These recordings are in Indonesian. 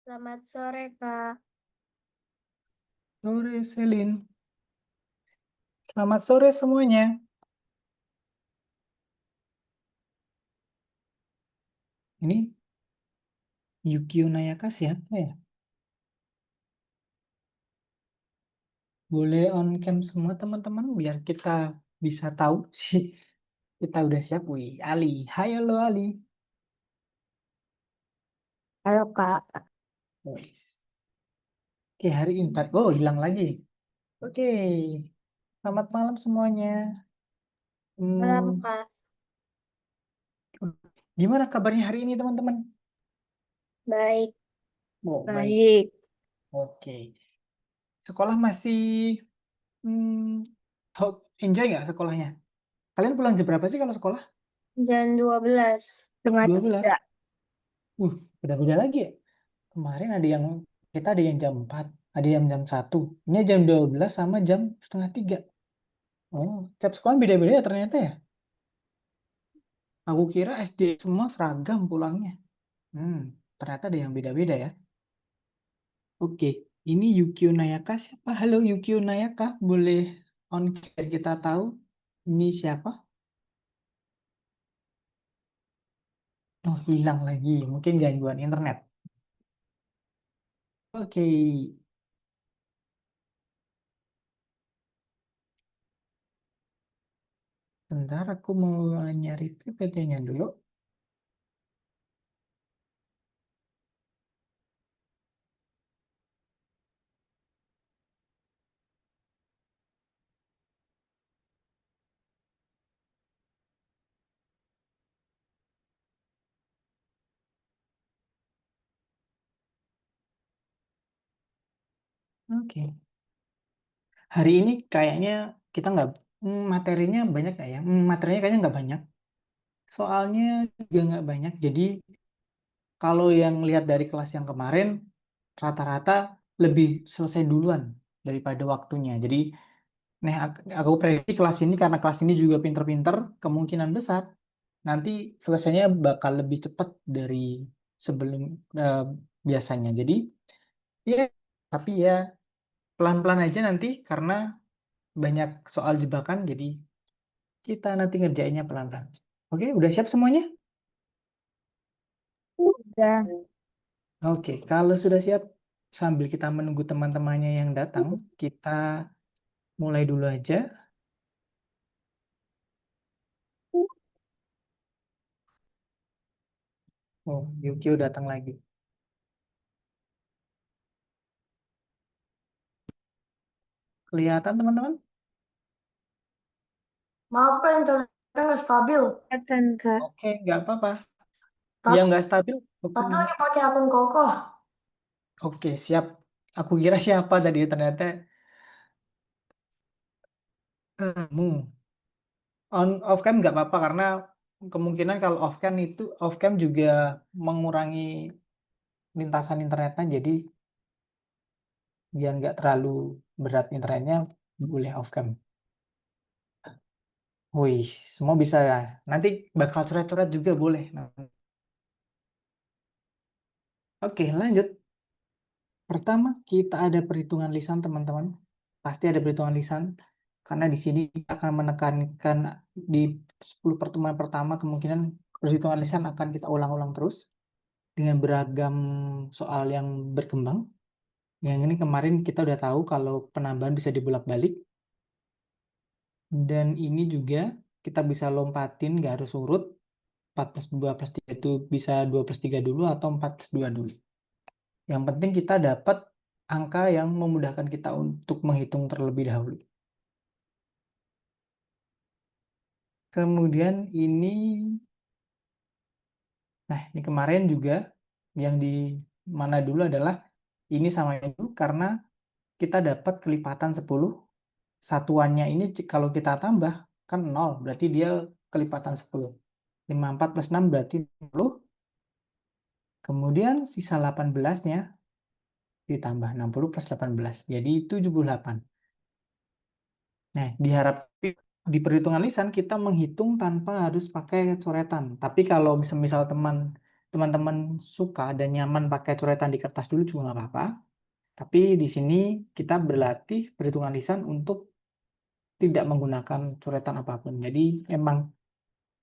Selamat sore, Kak. Sore, Selin. Selamat sore semuanya. Ini Yukio Nayaka siapa ya? Boleh on cam semua teman-teman biar kita bisa tahu sih. Kita udah siap. Wih, Ali. Hai, halo Ali. Halo, Kak. Wih. Oke, hari ini. Oh, hilang lagi. Oke. Selamat malam semuanya. Malam, Hmm, Kak. gimana kabarnya hari ini teman-teman? Baik. Oh, baik. Baik. Oke. Sekolah masih hmm, enjoy nggak sekolahnya? Kalian pulang jam berapa sih kalau sekolah? Jam 12. Setengah 12. 3. Beda-beda lagi ya. Kemarin ada yang kita ada yang jam 4, ada yang jam 1. Ini jam 12 sama jam setengah 3. Oh, tiap sekolah beda-beda ya ternyata ya. Aku kira SD semua seragam pulangnya. Hmm, ternyata ada yang beda-beda ya. Oke, ini Yukio Nayaka siapa? Halo Yukio Nayaka, boleh on biar kita tahu ini siapa? Oh, hilang lagi. Mungkin gangguan internet. Oke, bentar aku mau nyari PPT-nya dulu. Oke. Hari ini kayaknya kita nggak materinya banyak nggak ya? Materinya kayaknya nggak banyak. Soalnya juga nggak banyak. Jadi kalau yang lihat dari kelas yang kemarin, rata-rata lebih selesai duluan daripada waktunya. Jadi, nih aku prediksi kelas ini karena kelas ini juga pinter-pinter, kemungkinan besar nanti selesainya bakal lebih cepat dari sebelum eh, biasanya. Jadi, ya, tapi ya pelan-pelan aja nanti karena banyak soal jebakan. Jadi kita nanti ngerjainnya pelan-pelan. Oke, udah siap semuanya? Udah. Oke, kalau sudah siap, sambil kita menunggu teman-temannya yang datang, kita mulai dulu aja. Oh, Yukio datang lagi. Kelihatan teman-teman? Maaf Kak, internetnya nggak stabil. Kelihatan, Kak. Oke, nggak apa-apa. Yang Tapi, nggak stabil, oke. tapi lagi pakai akun kokoh. Oke, siap. Aku kira siapa tadi, ternyata kamu. On off cam nggak apa-apa karena kemungkinan kalau off cam juga mengurangi lintasan internetnya, jadi biar nggak terlalu berat internetnya boleh off cam. Wih, semua bisa ya. Nanti bakal coret-coret juga boleh. Nah, oke, lanjut. Pertama, kita ada perhitungan lisan, teman-teman. Pasti ada perhitungan lisan. Karena di sini kita akan menekankan di 10 pertemuan pertama, kemungkinan perhitungan lisan akan kita ulang-ulang terus dengan beragam soal yang berkembang. Yang ini kemarin kita udah tahu kalau penambahan bisa dibolak-balik. Dan ini juga kita bisa lompatin, nggak harus urut. 4 plus 2 plus 3 itu bisa 2 plus 3 dulu atau 4 plus 2 dulu. Yang penting kita dapat angka yang memudahkan kita untuk menghitung terlebih dahulu. Kemudian ini kemarin juga yang di mana dulu adalah ini sama itu karena kita dapat kelipatan 10. Satuannya ini kalau kita tambah kan 0, berarti dia kelipatan 10. 54 plus 6 berarti 10. Kemudian sisa 18-nya ditambah 60 plus 18. Jadi 78. Nah, diharap di perhitungan lisan kita menghitung tanpa harus pakai coretan. Tapi kalau misal teman teman-teman suka dan nyaman pakai coretan di kertas dulu juga nggak apa-apa. Tapi di sini kita berlatih perhitungan lisan untuk tidak menggunakan coretan apapun. Jadi emang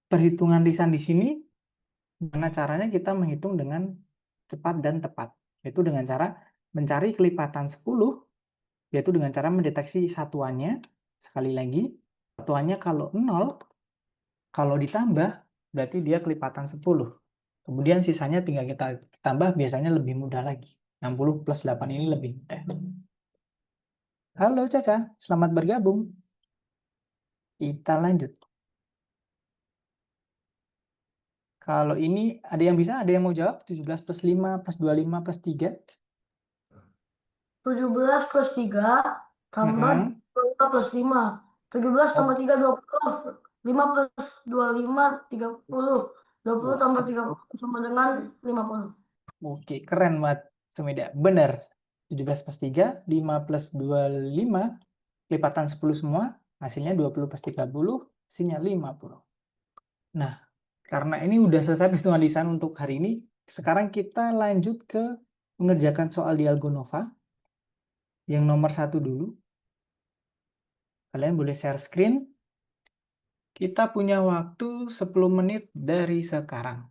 perhitungan lisan di sini gimana caranya kita menghitung dengan cepat dan tepat. Yaitu dengan cara mencari kelipatan 10, yaitu dengan cara mendeteksi satuannya. Sekali lagi, satuannya kalau 0, kalau ditambah berarti dia kelipatan 10. Kemudian sisanya tinggal kita tambah, biasanya lebih mudah lagi. 60 plus 8 ini lebih mudah. Halo Caca, selamat bergabung. Kita lanjut. Kalau ini ada yang bisa, ada yang mau jawab? 17 plus 5 plus 25 plus 3. 17 plus 3 tambah Mm-mm. 25 plus 5. 17 tambah Oh, 3, 20. 5 plus 25, 30. 20 wah, tambah 30 sama dengan 50. oke, keren banget. Sumida. Benar. 17 plus 3, 5 plus 25, lipatan 10 semua, hasilnya 20 plus 30, hasilnya 50. Nah, karena ini udah selesai perhitungan lisan untuk hari ini, sekarang kita lanjut ke mengerjakan soal Diagonova. Yang nomor 1 dulu. Kalian boleh share screen. Kita punya waktu 10 menit dari sekarang.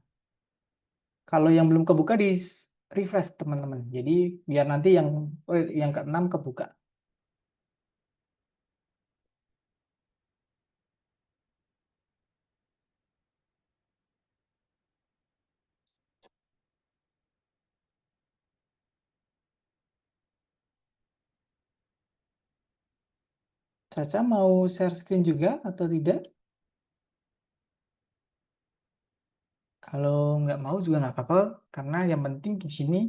Kalau yang belum kebuka di refresh teman-teman. Jadi biar nanti yang ke-6 kebuka. Caca mau share screen juga atau tidak? Kalau nggak mau juga nggak apa-apa, karena yang penting di sini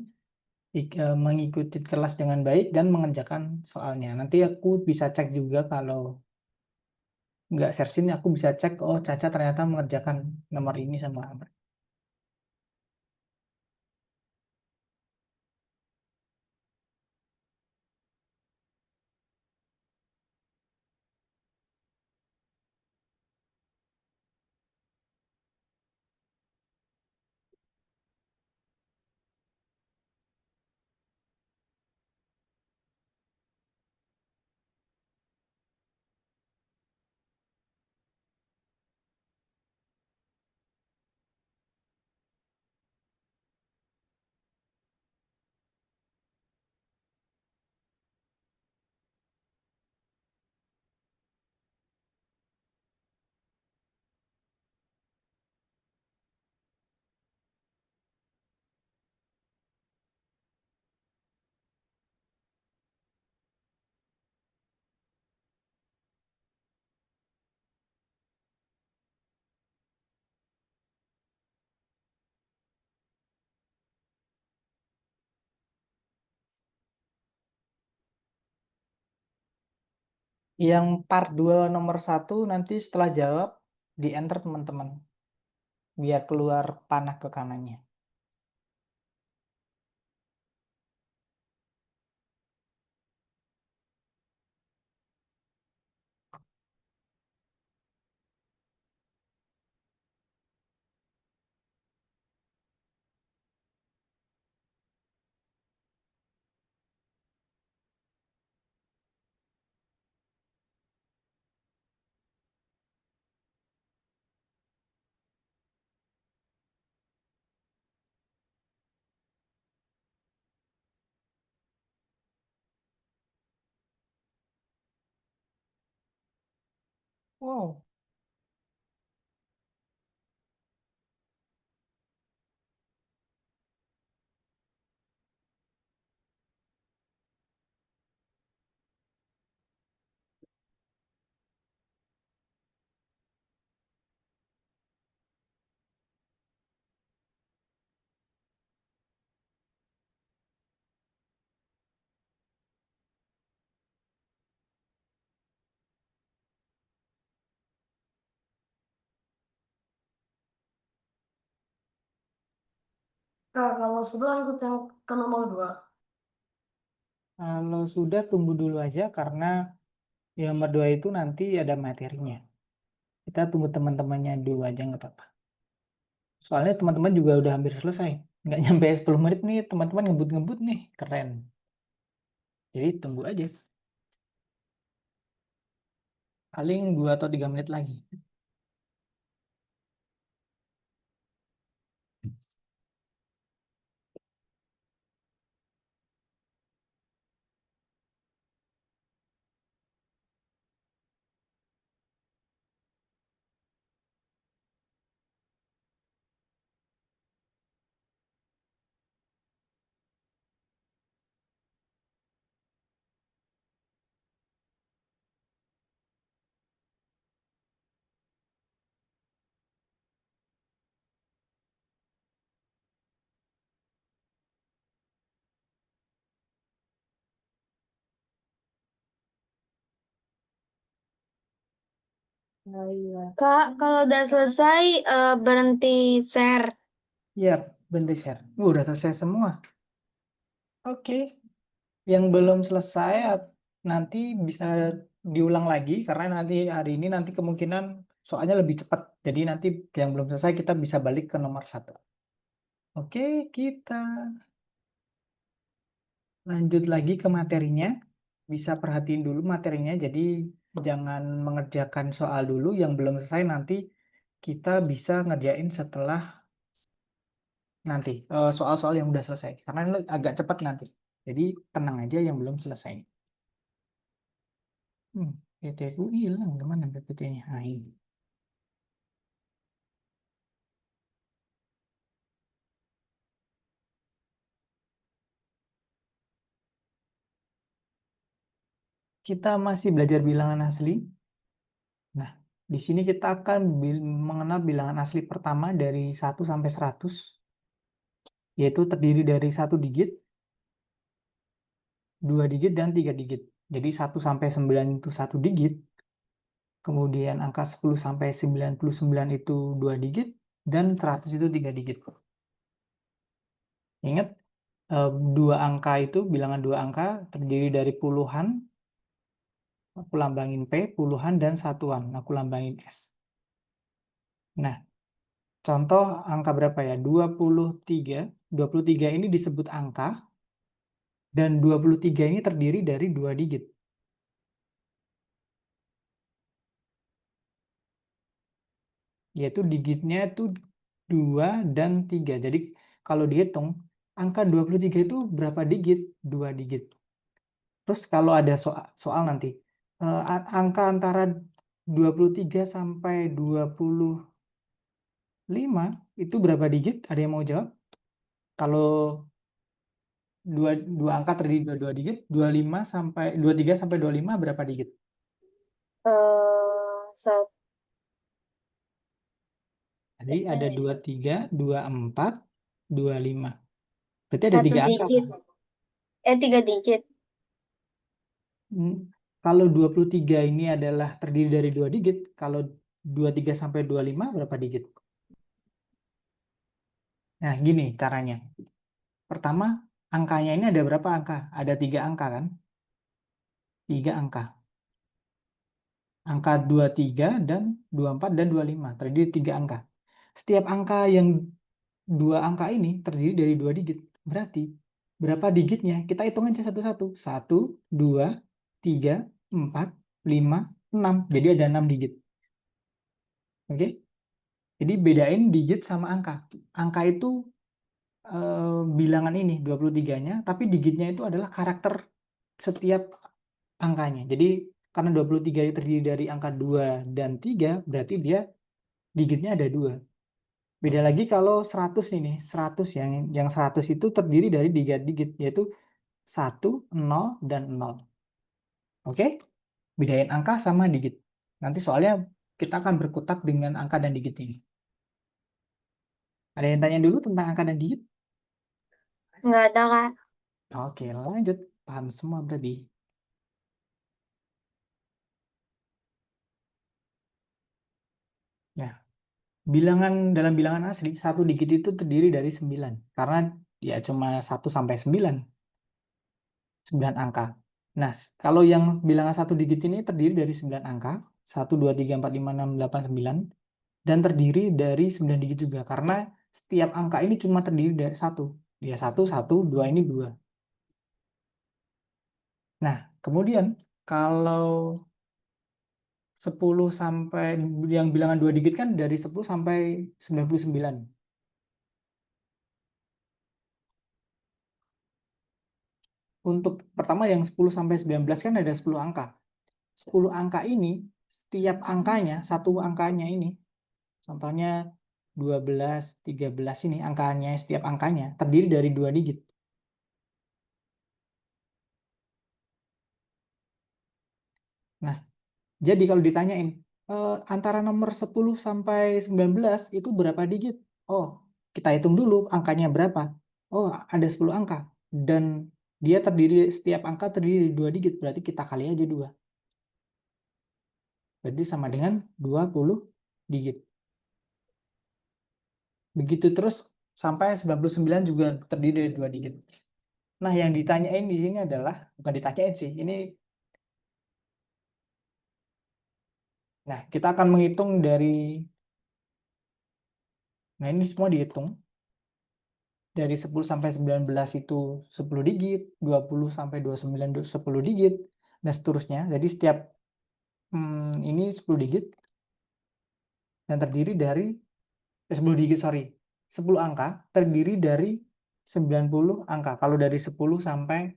mengikuti kelas dengan baik dan mengerjakan soalnya. Nanti aku bisa cek juga kalau nggak share screen, aku bisa cek, oh Caca ternyata mengerjakan nomor ini sama nomor. Yang part 2 nomor 1 nanti setelah jawab di enter teman-teman. Biar keluar panah ke kanannya. Wow. Nah, kalau sudah lanjut yang ke nomor 2. Kalau sudah tunggu dulu aja karena yang nomor 2 itu nanti ada materinya. Kita tunggu teman-temannya dulu aja nggak apa-apa. Soalnya teman-teman juga udah hampir selesai. Nggak nyampe 10 menit nih, teman-teman ngebut-ngebut nih. Keren. Jadi tunggu aja. Paling 2 atau 3 menit lagi. Kak, kalau udah selesai berhenti share. Ya, bentar share. Udah selesai semua. Oke. Yang belum selesai nanti bisa diulang lagi karena nanti hari ini nanti kemungkinan soalnya lebih cepat. Jadi nanti yang belum selesai kita bisa balik ke nomor 1. Oke, kita lanjut lagi ke materinya. Bisa perhatiin dulu materinya. Jadi jangan mengerjakan soal dulu yang belum selesai, nanti kita bisa ngerjain setelah nanti soal-soal yang udah selesai. Karena ini agak cepat nanti. Jadi tenang aja yang belum selesai. PT ku hilang kemana PPT-nya? Nah, ini. Kita masih belajar bilangan asli. Nah, di sini kita akan mengenal bilangan asli pertama dari 1 sampai 100, yaitu terdiri dari 1 digit, 2 digit, dan 3 digit. Jadi 1 sampai 9 itu 1 digit, kemudian angka 10 sampai 99 itu 2 digit, dan 100 itu 3 digit. Ingat, dua angka itu, bilangan 2 angka terdiri dari puluhan, aku lambangin P, puluhan, dan satuan, aku lambangin S. Nah, contoh angka berapa ya? 23. 23 ini disebut angka, dan 23 ini terdiri dari 2 digit. Yaitu digitnya itu 2 dan 3. Jadi kalau dihitung, angka 23 itu berapa digit? 2 digit. Terus kalau ada soal nanti, angka antara 23 sampai 25 itu berapa digit? Ada yang mau jawab? Kalau dua angka terdiri dari 2 digit, 25 sampai 23 sampai 25 berapa digit? Satu Jadi ada 23, 24, 25. Berarti ada 3 angka. digit. 3 digit. Kalau 23 ini adalah terdiri dari 2 digit, kalau 23 sampai 25 berapa digit? Nah, gini caranya. Pertama, angkanya ini ada berapa angka? Ada 3 angka kan? 3 angka. Angka 23 dan 24 dan 25. Terdiri 3 angka. Setiap angka yang 2 angka ini terdiri dari 2 digit. Berarti berapa digitnya? Kita hitung aja satu-satu. 1, 2, 3, 4, 5, 6. Jadi ada 6 digit. Oke? Jadi bedain digit sama angka. Angka itu bilangan ini 23-nya, tapi digitnya itu adalah karakter setiap angkanya. Jadi karena 23 itu terdiri dari angka 2 dan 3, berarti dia digitnya ada 2. Beda lagi kalau 100 ini, 100 yang 100 itu terdiri dari 3 digit, yaitu 1, 0, dan 0. Oke? Bedain angka sama digit. Nanti soalnya kita akan berkutat dengan angka dan digit ini. Ada yang tanya dulu tentang angka dan digit? Nggak ada, Kak. Oke, lanjut. Paham semua berarti. Ya, dalam bilangan asli, 1 digit itu terdiri dari 9. Karena ya cuma 1 sampai 9. 9 angka. Nah, kalau yang bilangan 1 digit ini terdiri dari 9 angka. 1, 2, 3, 4, 5, 6, 8, 9. dan terdiri dari 9 digit juga. Karena setiap angka ini cuma terdiri dari satu. Ya, 1, 1, 2 ini 2. Nah, kemudian kalau 10 sampai, yang bilangan 2 digit kan dari 10 sampai 99. Untuk pertama yang 10 sampai 19 kan ada 10 angka. 10 angka ini, setiap angkanya, satu angkanya ini, contohnya 12, 13 ini, angkanya, setiap angkanya terdiri dari 2 digit. Nah, jadi kalau ditanyain, antara nomor 10 sampai 19 itu berapa digit? Oh, kita hitung dulu angkanya berapa. Oh, ada 10 angka. Dan dia terdiri, setiap angka terdiri dari 2 digit, berarti kita kali aja 2. Berarti sama dengan 20 digit. Begitu terus sampai 99 juga terdiri dari 2 digit. Nah, yang ditanyain di sini adalah, bukan ditanyain sih, ini, nah kita akan menghitung dari, nah ini semua dihitung. Dari 10 sampai 19 itu 10 digit, 20 sampai 29 itu 10 digit, dan seterusnya. Jadi setiap ini 10 digit, dan terdiri dari, 10 digit, sorry, 10 angka terdiri dari 90 angka, kalau dari 10 sampai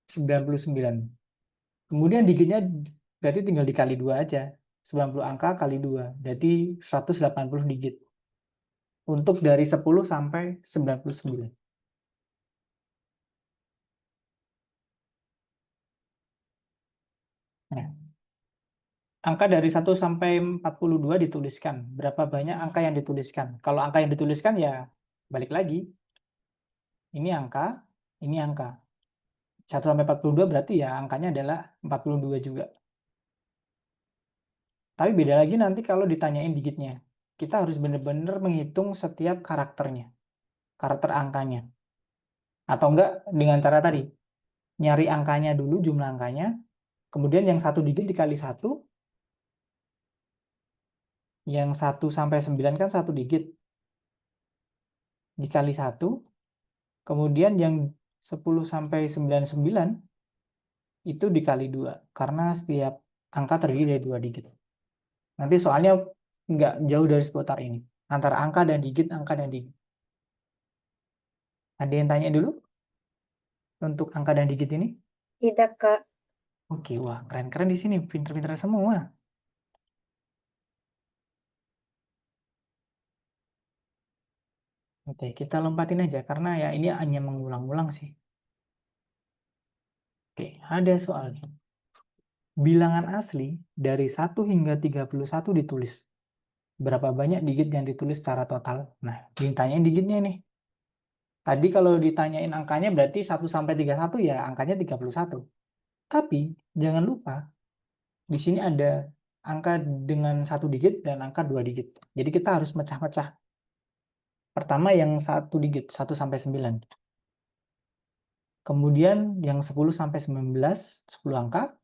99. Kemudian digitnya berarti tinggal dikali 2 aja. 90 angka kali 2, berarti 180 digit. Untuk dari 10 sampai 99. Nah, angka dari 1 sampai 42 dituliskan. Berapa banyak angka yang dituliskan? Kalau angka yang dituliskan ya balik lagi. Ini angka, ini angka. 1 sampai 42 berarti ya angkanya adalah 42 juga. Tapi beda lagi nanti kalau ditanyain digitnya. Kita harus benar-benar menghitung setiap karakternya. Karakter angkanya. Atau enggak dengan cara tadi. Nyari angkanya dulu, jumlah angkanya. Kemudian yang 1 digit dikali 1. Yang 1 sampai 9 kan 1 digit. Dikali 1. Kemudian yang 10 sampai 99 itu dikali 2. Karena setiap angka terdiri dari 2 digit. Nanti soalnya nggak jauh dari seputar ini. Antara angka dan digit, angka dan digit. Ada yang tanya dulu? Untuk angka dan digit ini? Tidak, Kak. Oke, wah keren-keren di sini. Pinter-pinter semua. Oke, kita lompatin aja. Karena ya ini hanya mengulang-ulang sih. Oke, ada soalnya. Bilangan asli dari 1 hingga 31 ditulis. Berapa banyak digit yang ditulis secara total? Nah, ditanyain digitnya nih. Tadi kalau ditanyain angkanya berarti 1 sampai 31 ya angkanya 31. Tapi jangan lupa di sini ada angka dengan 1 digit dan angka 2 digit. Jadi kita harus mecah-mecah. Pertama yang 1 digit, 1 sampai 9. Kemudian yang 10 sampai 19, 10 angka.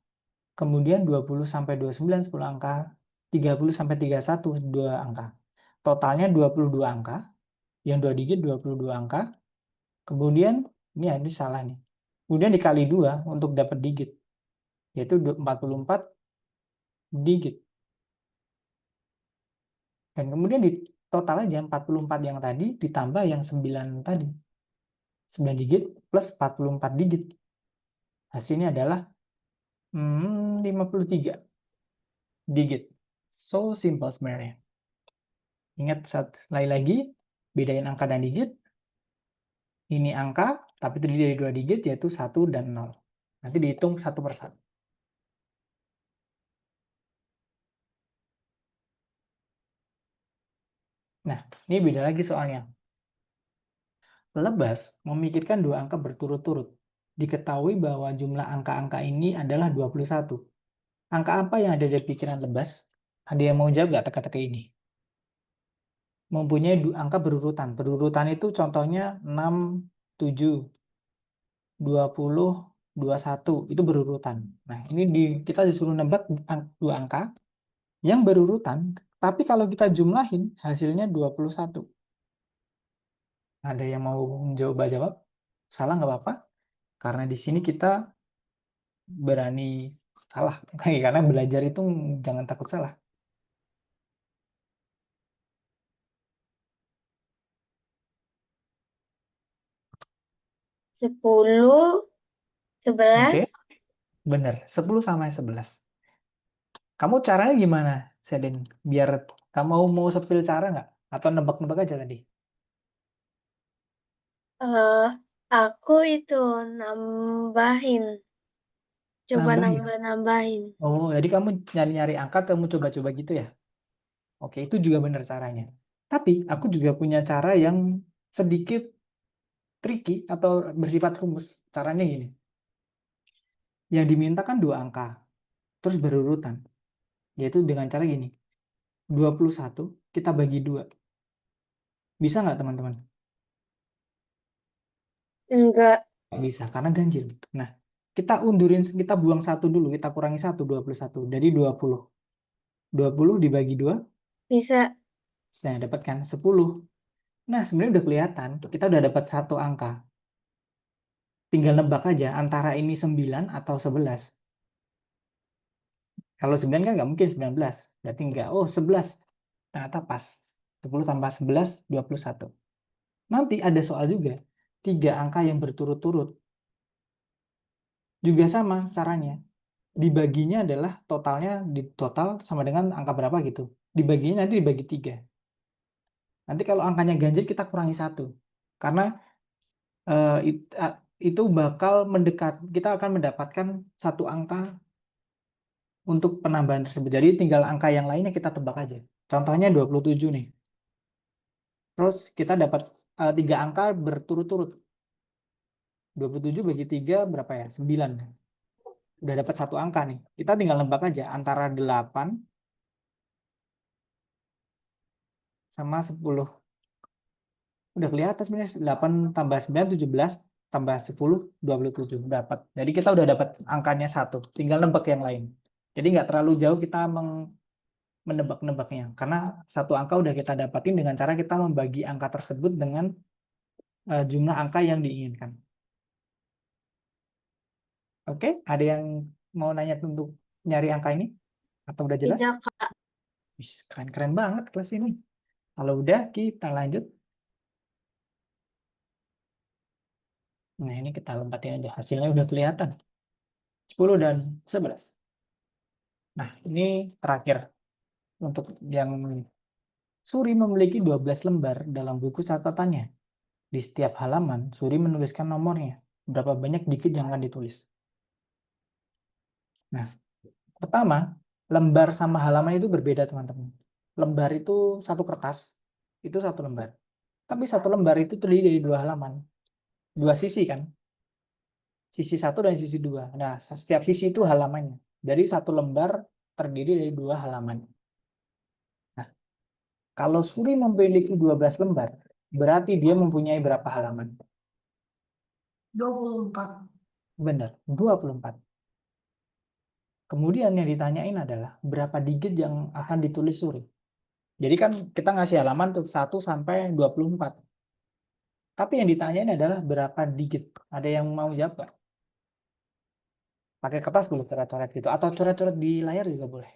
Kemudian 20 sampai 29, 10 angka. 30 sampai 31, 2 angka. Totalnya 22 angka. Yang 2 digit 22 angka. Kemudian ini ada salah nih. Kemudian dikali 2 untuk dapat digit. Yaitu 44 digit. Dan kemudian di total aja 44 yang tadi ditambah yang 9 tadi. 9 digit plus 44 digit. Hasilnya adalah 53 digit. So simple sebenarnya. Ingat sekali lagi, bedain angka dan digit. Ini angka, tapi terdiri dari 2 digit, yaitu 1 dan 0. Nanti dihitung satu persatu. Nah, ini beda lagi soalnya. Lebas memikirkan 2 angka berturut-turut. Diketahui bahwa jumlah angka-angka ini adalah 21. Angka apa yang ada di pikiran Lebas? Ada yang mau jawab nggak teka-teki ini? Mempunyai angka berurutan. Berurutan itu contohnya 6, 7, 20, 21. Itu berurutan. Nah, ini kita disuruh nebak 2 angka yang berurutan Tapi kalau kita jumlahin, hasilnya 21. Ada yang mau jawab? Salah nggak apa-apa. Karena di sini kita berani salah. Karena belajar itu jangan takut salah. 10, Oke, 11. bener. 10 sama 11. Kamu caranya gimana, Seden? Biar kamu mau sepil cara nggak? Atau nebak-nebak aja tadi? eh aku itu nambahin. Coba Nambahin. nambah-nambahin. Oh, jadi kamu nyari-nyari angka, kamu coba-coba gitu ya? Oke, itu juga benar caranya. Tapi aku juga punya cara yang sedikit tricky atau bersifat rumus. Caranya gini. Yang diminta kan 2 angka, terus berurutan. Yaitu dengan cara gini. 21 kita bagi 2. Bisa nggak teman-teman? Enggak Nggak bisa, karena ganjil. Nah, kita undurin, kita buang 1 dulu, kita kurangi 1, 21. Jadi 20. 20 dibagi 2, bisa. saya dapatkan 10. Nah, sebenarnya udah kelihatan, kita udah dapat satu angka. Tinggal nebak aja antara ini 9 atau 11. Kalau 9 kan nggak mungkin 19. Berarti nggak. Oh, 11. Ternyata pas. 10 tambah 11, 21. Nanti ada soal juga. 3 angka yang berturut-turut. Juga sama caranya. Dibaginya adalah totalnya di total sama dengan angka berapa gitu. Dibaginya nanti dibagi 3. Nanti kalau angkanya ganjil kita kurangi 1. Karena itu bakal mendekat. Kita akan mendapatkan satu angka untuk penambahan tersebut. Jadi tinggal angka yang lainnya kita tebak aja. Contohnya 27 nih. Terus kita dapat 3 angka berturut-turut. 27 bagi 3 berapa ya? 9. Udah dapat satu angka nih. Kita tinggal nebak aja antara 8 sama 10. Udah kelihatan sebenarnya 8 tambah 9, 17 tambah 10, 27 dapat. Jadi kita udah dapat angkanya 1. Tinggal nebak yang lain. Jadi nggak terlalu jauh kita menebak-nebaknya. Karena satu angka udah kita dapatin dengan cara kita membagi angka tersebut dengan jumlah angka yang diinginkan. Oke, ada yang mau nanya untuk nyari angka ini? Atau udah jelas? Tidak, Kak. Wih, keren-keren banget kelas ini. Kalau udah, kita lanjut. Nah, ini kita lompatin aja. Hasilnya udah kelihatan. 10 dan 11. Nah, ini terakhir. Untuk yang Suri memiliki 12 lembar dalam buku catatannya. Di setiap halaman, Suri menuliskan nomornya. Berapa banyak dikit yang akan ditulis. Nah, pertama, lembar sama halaman itu berbeda, teman-teman. Lembar itu satu kertas, itu satu lembar. Tapi satu lembar itu terdiri dari 2 halaman. 2 sisi kan? Sisi 1 dan sisi 2. Nah, setiap sisi itu halamannya. Jadi satu lembar terdiri dari 2 halaman. Nah, kalau Suri memiliki 12 lembar, berarti dia mempunyai berapa halaman? 24. Benar, 24. Kemudian yang ditanyain adalah berapa digit yang akan ditulis Suri. Jadi kan kita ngasih halaman tuh 1 sampai 24. Tapi yang ditanyain adalah berapa digit. Ada yang mau jawab nggak? Pakai kertas dulu coret-coret gitu. Atau coret-coret di layar juga boleh.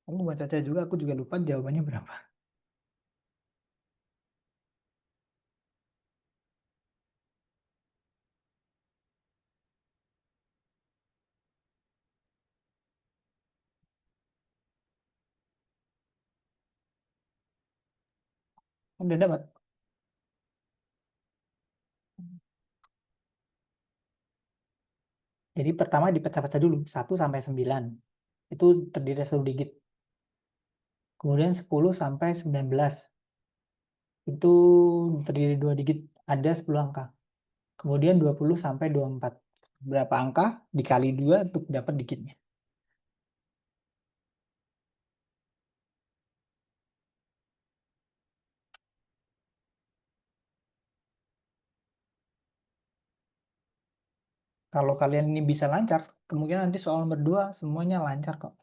Kamu baca aja juga, aku juga lupa jawabannya berapa. Udah dapat. Jadi pertama dipecah-pecah dulu. 1 sampai 9. Itu terdiri dari 1 digit. Kemudian 10 sampai 19. itu terdiri 2 digit, ada 10 angka. Kemudian 20 sampai 24. Berapa angka dikali 2 untuk dapat digitnya. Kalau kalian ini bisa lancar, kemungkinan nanti soal nomor 2 semuanya lancar kok.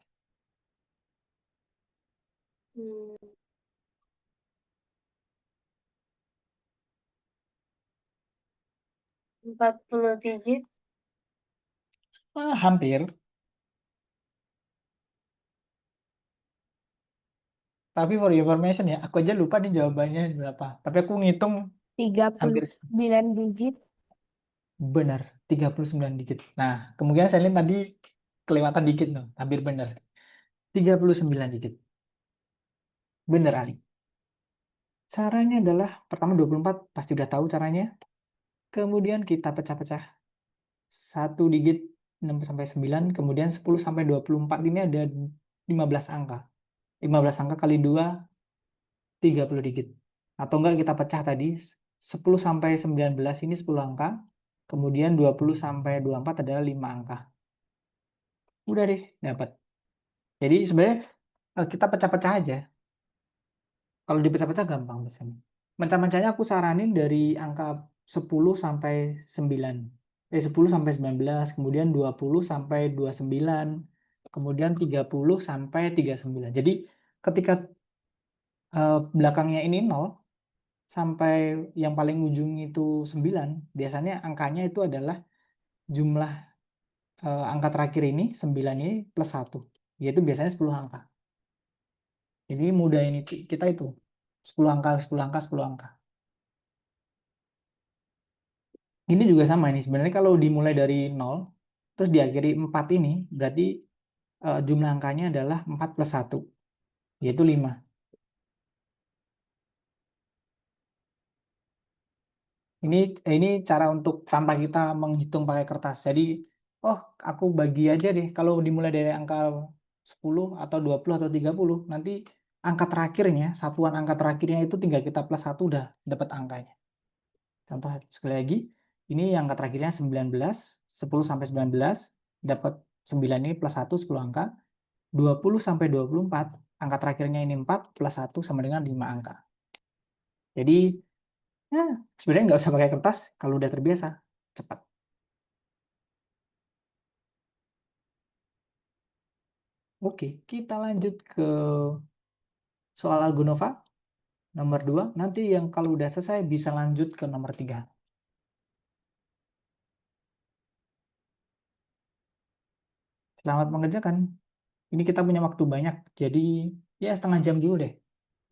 Hmm, 40 digit. Hampir. Tapi for your information ya, aku aja lupa nih jawabannya berapa. Tapi aku ngitung hampir 39 digit. benar, 39 digit. Nah, kemungkinan saya lihat tadi kelewatan dikit loh, hampir benar. 39 digit. Bener, Ali. Caranya adalah, pertama 24, pasti udah tahu caranya. Kemudian kita pecah-pecah. 1 digit 6 sampai 9, kemudian 10 sampai 24 ini ada 15 angka. 15 angka kali 2, 30 digit. Atau enggak kita pecah tadi, 10 sampai 19 ini 10 angka, kemudian 20 sampai 24 adalah 5 angka. Udah deh, dapat. Jadi sebenarnya kita pecah-pecah aja. Kalau dipecah-pecah gampang biasanya. Mencah-mencahnya aku saranin dari angka 10 sampai 9. 10 sampai 19, kemudian 20 sampai 29, kemudian 30 sampai 39. Jadi ketika belakangnya ini 0 sampai yang paling ujung itu 9, biasanya angkanya itu adalah jumlah angka terakhir ini, 9 ini plus 1. Yaitu biasanya 10 angka. Jadi mudah ini kita itu 10 angka, 10 angka, 10 angka. Ini juga sama ini. Sebenarnya kalau dimulai dari 0, terus diakhiri 4 ini, berarti jumlah angkanya adalah 4 plus 1, yaitu 5. Ini cara untuk tanpa kita menghitung pakai kertas. Jadi, oh aku bagi aja deh. Kalau dimulai dari angka 10 atau 20 atau 30, nanti angka terakhirnya, satuan angka terakhirnya itu tinggal kita plus 1 udah dapat angkanya. Contoh sekali lagi, ini angka terakhirnya 19, 10 sampai 19, dapat 9 ini plus 1, 10 angka. 20 sampai 24, angka terakhirnya ini 4 plus 1 sama dengan 5 angka. Jadi, ya, sebenarnya nggak usah pakai kertas kalau udah terbiasa, cepat. Oke, kita lanjut ke soal Algonova, nomor 2. Nanti yang kalau udah selesai bisa lanjut ke nomor 3. Selamat mengerjakan. Ini kita punya waktu banyak, jadi ya setengah jam dulu deh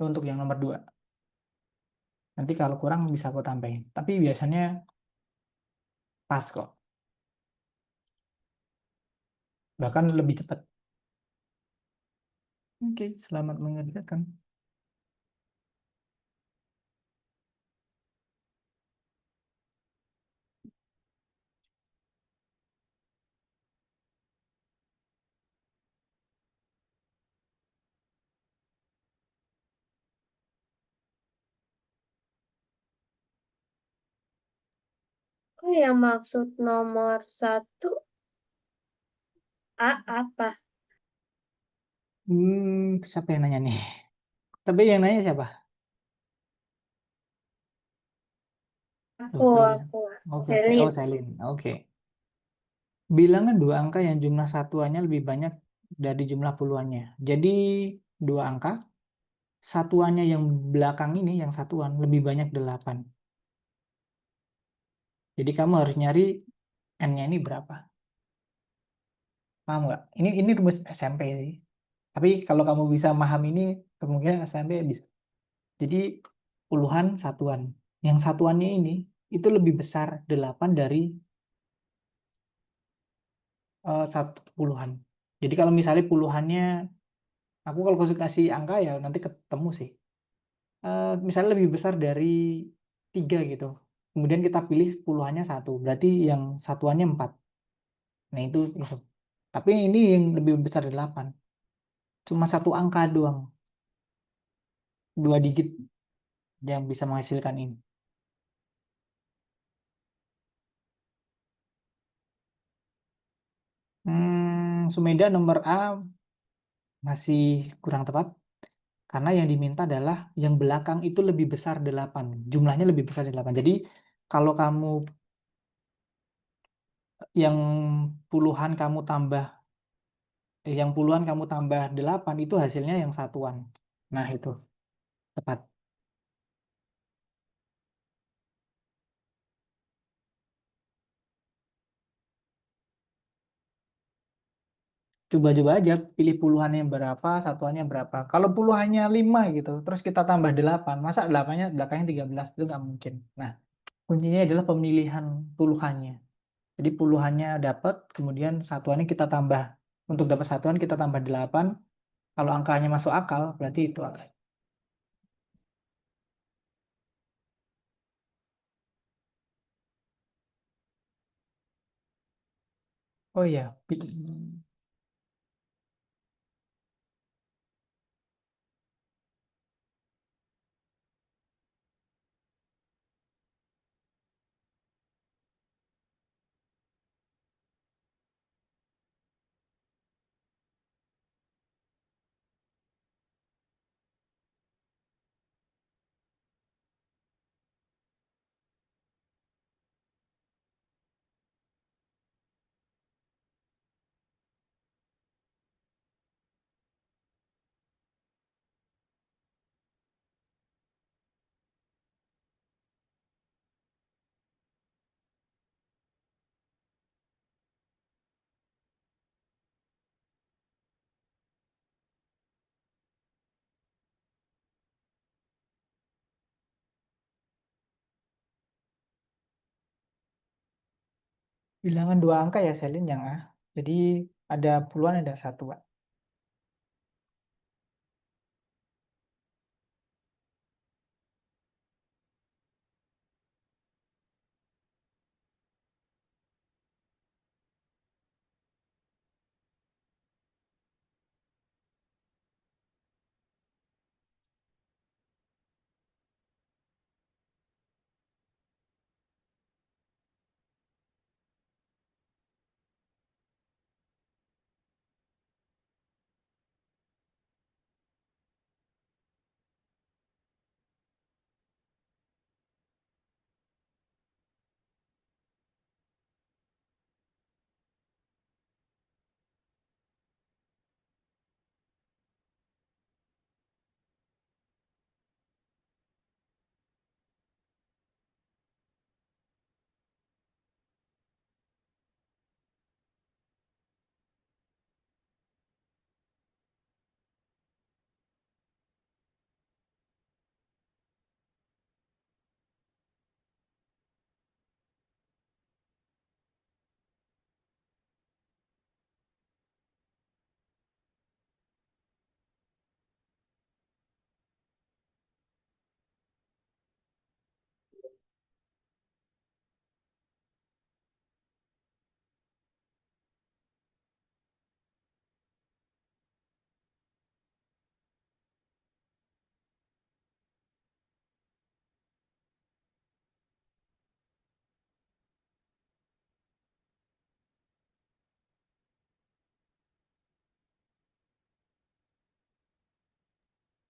untuk yang nomor 2. Nanti kalau kurang bisa aku tambahin. Tapi biasanya pas kok. Bahkan lebih cepat. Oke, selamat mengerjakan. Oh, yang maksud nomor 1 A apa? Siapa yang nanya nih? Tapi yang nanya siapa? Aku, Lupa ya. aku. Oke, Selin. Selin. Oke. Bilangan dua angka yang jumlah satuannya lebih banyak dari jumlah puluhannya. Jadi dua angka, satuannya yang belakang ini, yang satuan, lebih banyak 8. Jadi kamu harus nyari N-nya ini berapa. Paham nggak? Ini rumus SMP sih. Tapi kalau kamu bisa paham ini, kemungkinan SMP bisa. Jadi puluhan satuan. Yang satuannya ini, itu lebih besar 8 dari 1 puluhan. Jadi kalau misalnya puluhannya, aku kalau kasih angka ya nanti ketemu sih. Misalnya lebih besar dari 3 gitu. Kemudian kita pilih puluhannya 1, berarti yang satuannya 4. Nah itu. Tapi ini yang lebih besar dari 8. Cuma satu angka doang. 2 digit. yang bisa menghasilkan ini. Sumeda nomor A masih kurang tepat karena yang diminta adalah yang belakang itu lebih besar 8. Jumlahnya lebih besar 8. Jadi kalau kamu yang puluhan kamu tambah 8 itu hasilnya yang satuan. Nah, itu tepat. Coba-coba aja pilih puluhannya berapa, satuannya berapa. Kalau puluhannya 5 gitu, terus kita tambah 8, masa 8-nya belakangnya 13 itu nggak mungkin. Nah, kuncinya adalah pemilihan puluhannya. Jadi puluhannya dapat, kemudian satuannya kita tambah. Untuk dapat satuan kita tambah 8. Kalau angkanya masuk akal, berarti itu. Oh iya, bilangan dua angka ya Selin yang A. Jadi ada puluhan ada satuan.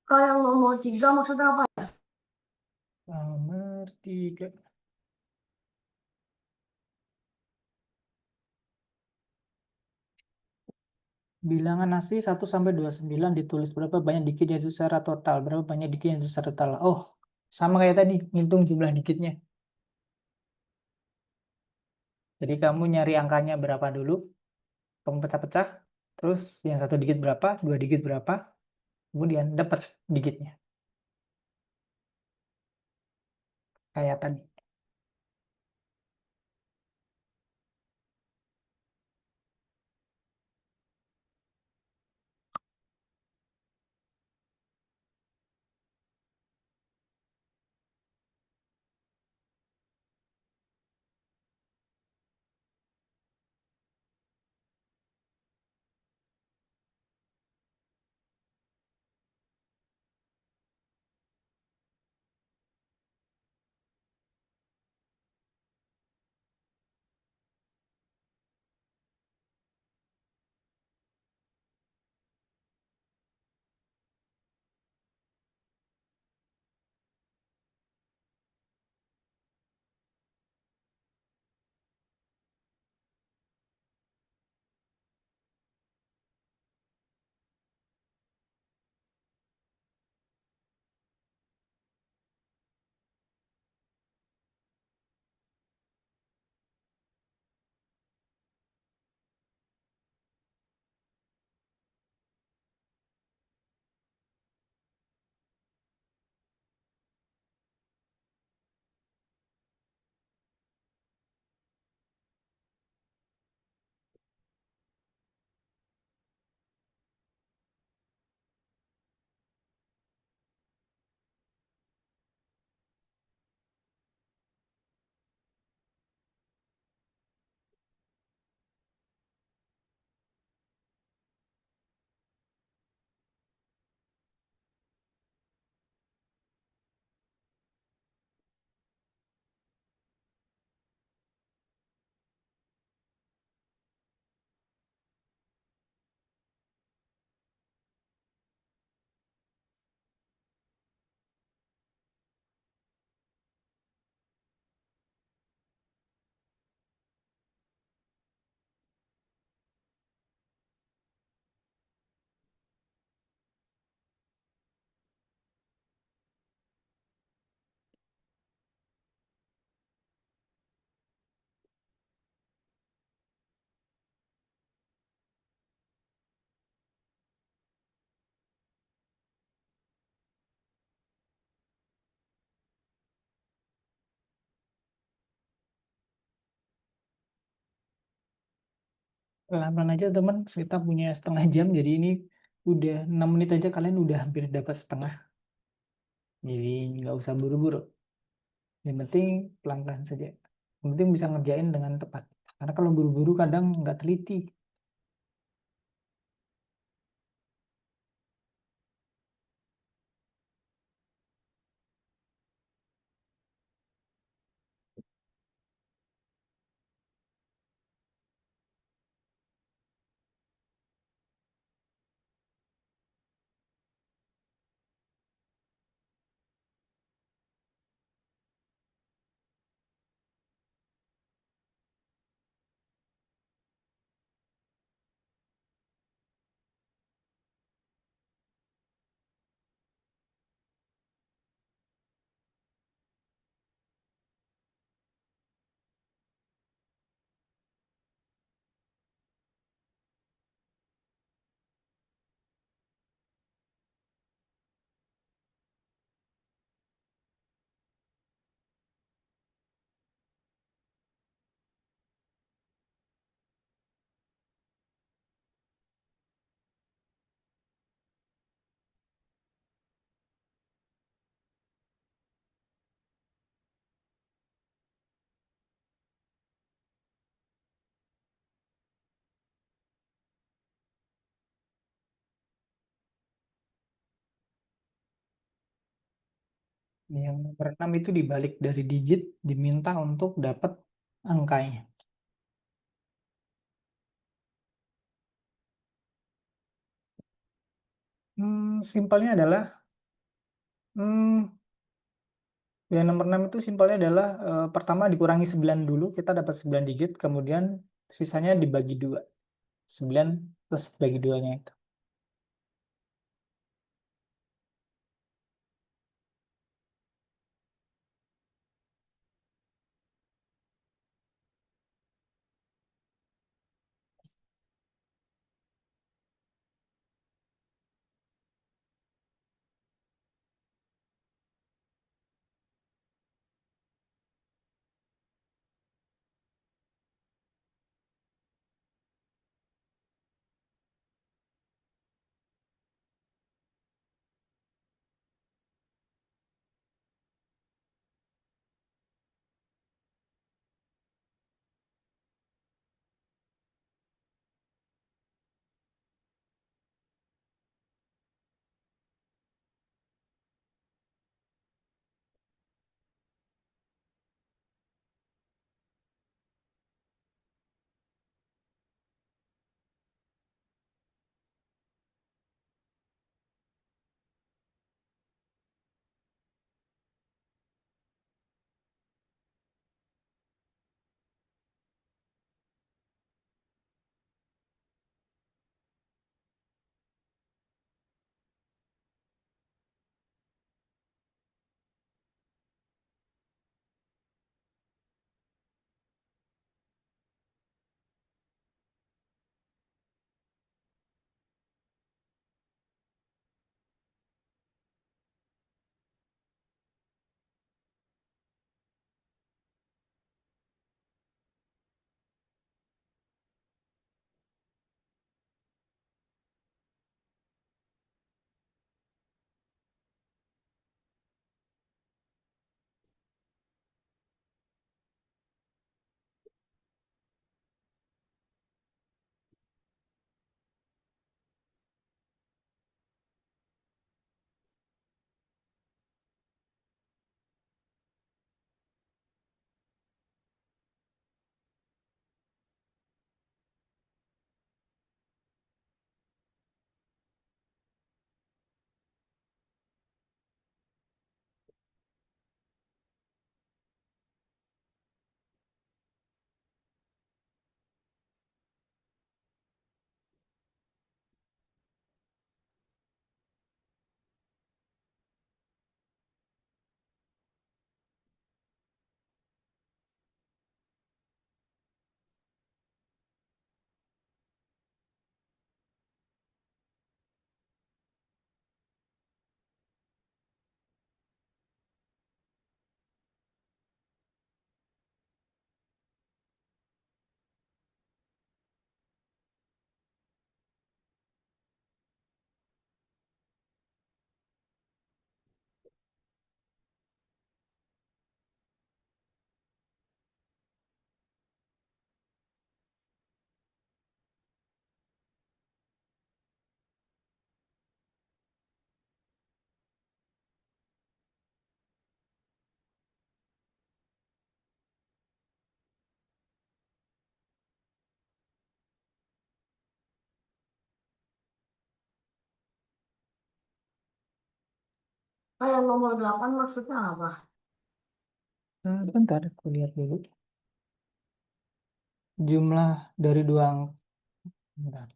Kalau yang nomor 3 maksudnya apa? Nomor 3. Bilangan asli 1 sampai 29 ditulis berapa banyak dikit yaitu secara total. Berapa banyak dikit yaitu secara total. Oh, sama kayak tadi, ngitung jumlah dikitnya. Jadi kamu nyari angkanya berapa dulu, kamu pecah-pecah, terus yang satu dikit berapa, dua dikit berapa, kemudian dapat dikitnya. Kayak tadi. Pelan-pelan aja teman, kita punya setengah jam, jadi ini udah 6 menit aja kalian udah hampir dapat setengah. Jadi nggak usah buru-buru. Yang penting pelan-pelan saja. Yang penting bisa ngerjain dengan tepat. Karena kalau buru-buru kadang nggak teliti. Yang nomor 6 itu dibalik dari digit, diminta untuk dapat angkanya. Simpelnya adalah, hmm, yang nomor 6 itu simpelnya adalah pertama dikurangi 9 dulu, kita dapat 9 digit, kemudian sisanya dibagi 2. 9 plus bagi 2-nya itu. Yang nomor 8 maksudnya apa? Bentar, aku lihat dulu. Jumlah dari dua angka. Bentar.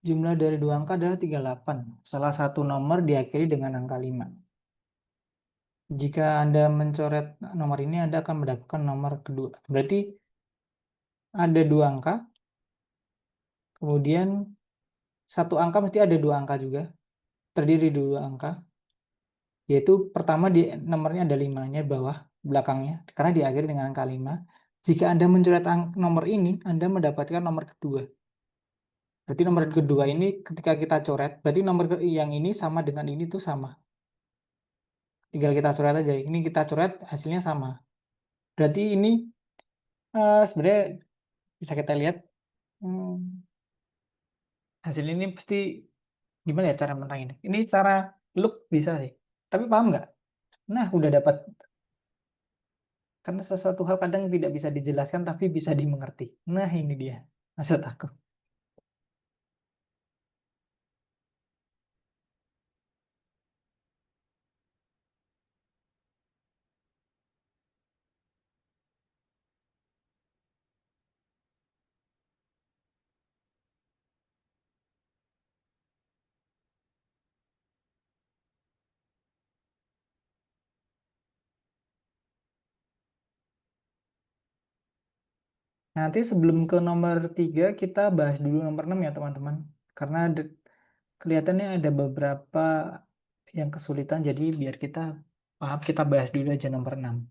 Jumlah dari dua angka adalah 38. Salah satu nomor diakhiri dengan angka 5. Jika Anda mencoret nomor ini, Anda akan mendapatkan nomor kedua. Berarti ada dua angka, kemudian satu angka mesti ada dua angka juga, terdiri dari dua angka, yaitu pertama di nomornya ada 5-nya bawah, belakangnya, karena diakhiri dengan angka 5. Jika Anda mencoret nomor ini, Anda mendapatkan nomor kedua. Berarti nomor kedua ini ketika kita coret, berarti nomor yang ini sama dengan ini tuh sama. Tinggal kita coret aja. Ini kita coret, hasilnya sama. Berarti ini sebenarnya bisa kita lihat hmm, hasil ini pasti gimana ya cara menang ini. Ini cara look bisa sih. Tapi paham nggak? Nah, udah dapat. Karena sesuatu hal kadang tidak bisa dijelaskan tapi bisa dimengerti. Nah, ini dia maksud aku. Nanti sebelum ke nomor 3 kita bahas dulu nomor 6 ya teman-teman. Karena kelihatannya ada beberapa yang kesulitan, jadi biar kita paham kita bahas dulu aja nomor 6.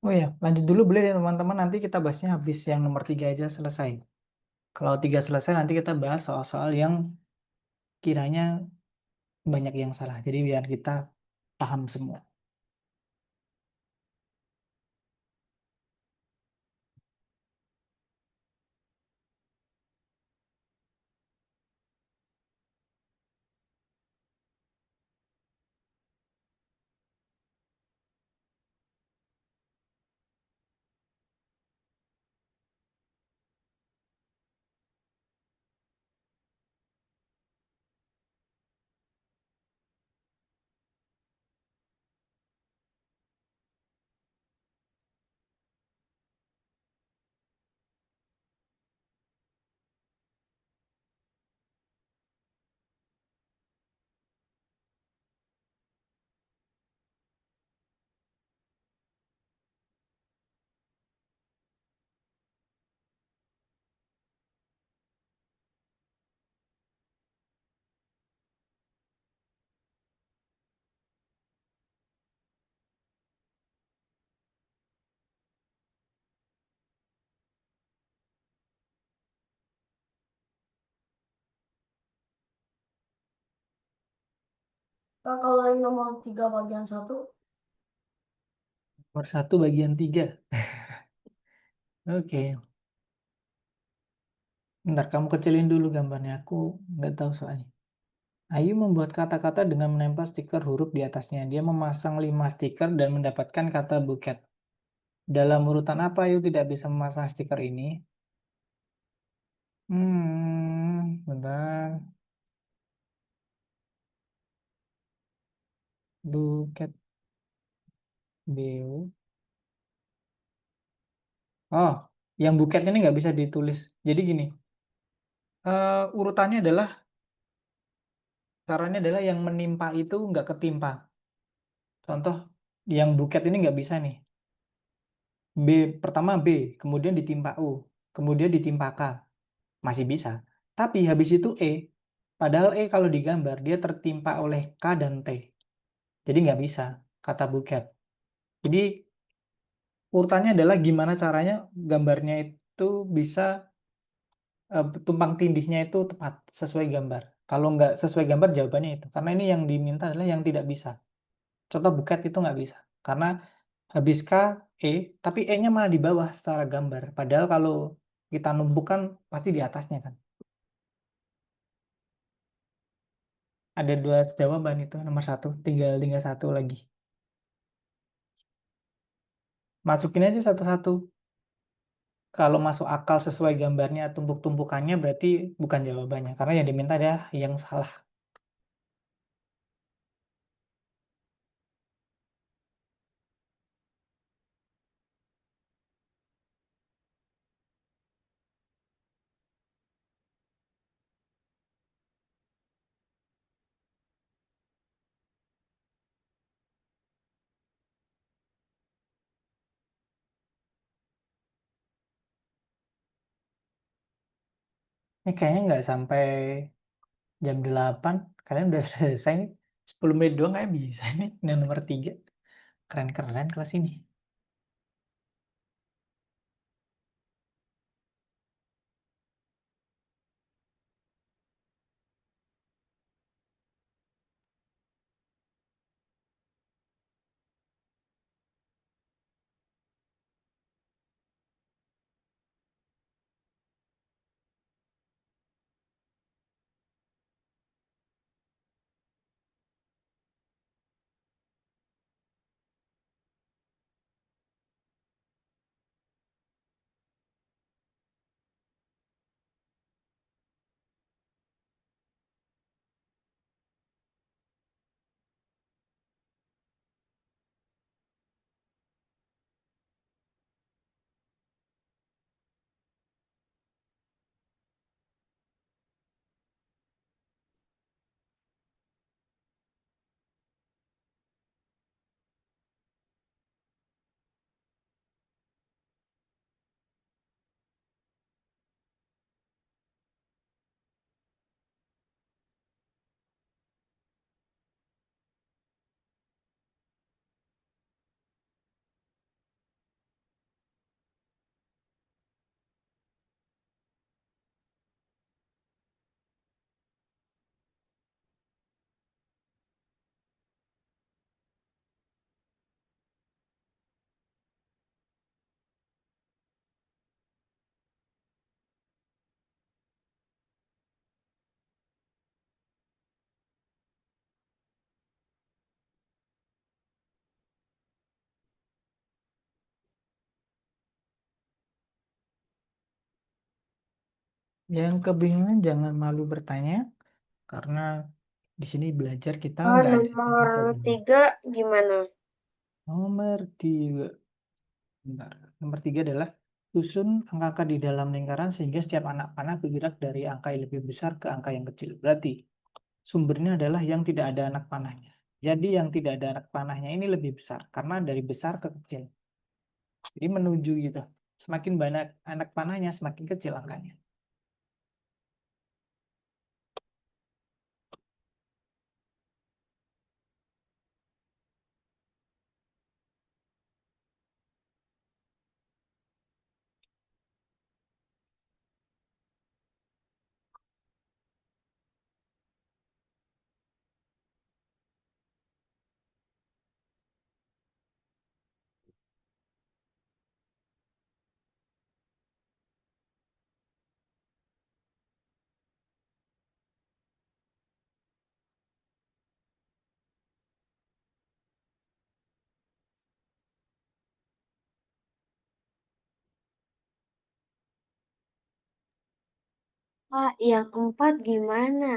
Oh ya, lanjut dulu boleh ya teman-teman. Nanti kita bahasnya habis yang nomor 3 aja selesai. Kalau 3 selesai, nanti kita bahas soal-soal yang kiranya banyak yang salah. Jadi biar kita paham semua. Nah, kalau yang nomor 3 bagian 1, Nomor 1 bagian 3. Oke. Bentar, kamu kecilin dulu gambarnya. Aku nggak tahu soalnya. Ayu membuat kata-kata dengan menempel stiker huruf di atasnya. Dia memasang 5 stiker dan mendapatkan kata buket. Dalam urutan apa Ayu tidak bisa memasang stiker ini? Bentar. Buket Beo. Oh, yang buket ini nggak bisa ditulis. Jadi gini, urutannya adalah, caranya adalah yang menimpa itu nggak ketimpa. Contoh, yang buket ini nggak bisa nih. B, pertama B, kemudian ditimpa U, kemudian ditimpa K. Masih bisa. Tapi habis itu E. Padahal E kalau digambar, dia tertimpa oleh K dan T. Jadi nggak bisa, kata buket. Jadi urutannya adalah gimana caranya gambarnya itu bisa, tumpang tindihnya itu tepat sesuai gambar. Kalau nggak sesuai gambar jawabannya itu. Karena ini yang diminta adalah yang tidak bisa. Contoh buket itu nggak bisa. Karena habis K, E, tapi E-nya malah di bawah secara gambar. Padahal kalau kita numpukan pasti di atasnya kan. Ada 2 jawaban itu, nomor 1. Tinggal satu lagi. Masukin aja satu-satu. Kalau masuk akal sesuai gambarnya, tumpuk-tumpukannya berarti bukan jawabannya. Karena yang diminta adalah yang salah. Ini kayaknya nggak sampai jam 8. Kalian udah selesai nih. 10 menit doang kayak bisa nih. Ini nomor 3. Keren-keren kelas ini. Yang kebingungan jangan malu bertanya. Karena di sini belajar kita nggak ada Nomor jawabannya. 3 gimana? Nomor 3. Bentar. Nomor 3 adalah susun angka-angka di dalam lingkaran sehingga setiap anak panah bergerak dari angka yang lebih besar ke angka yang kecil. Berarti sumbernya adalah yang tidak ada anak panahnya. Jadi yang tidak ada anak panahnya ini lebih besar karena dari besar ke kecil. Jadi menuju gitu. Semakin banyak anak panahnya, semakin kecil angkanya. Ah, yang empat gimana?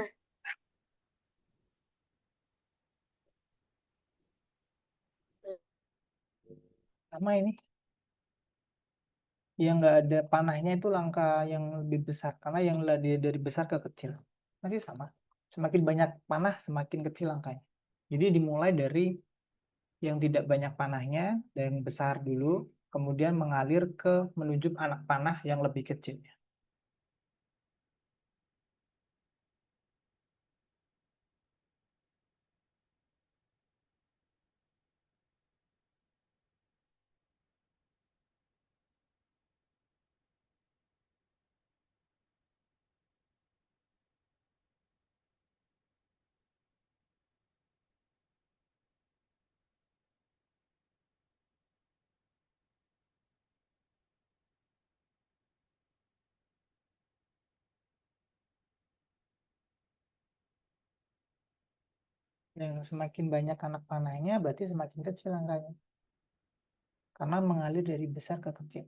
Sama ini. Yang nggak ada panahnya itu langkah yang lebih besar. Karena yang dari besar ke kecil. Masih sama. Semakin banyak panah, semakin kecil angkanya. Jadi dimulai dari yang tidak banyak panahnya dan yang besar dulu, kemudian mengalir ke menunjuk anak panah yang lebih kecil. Yang semakin banyak anak panahnya berarti semakin kecil angkanya. Karena mengalir dari besar ke kecil.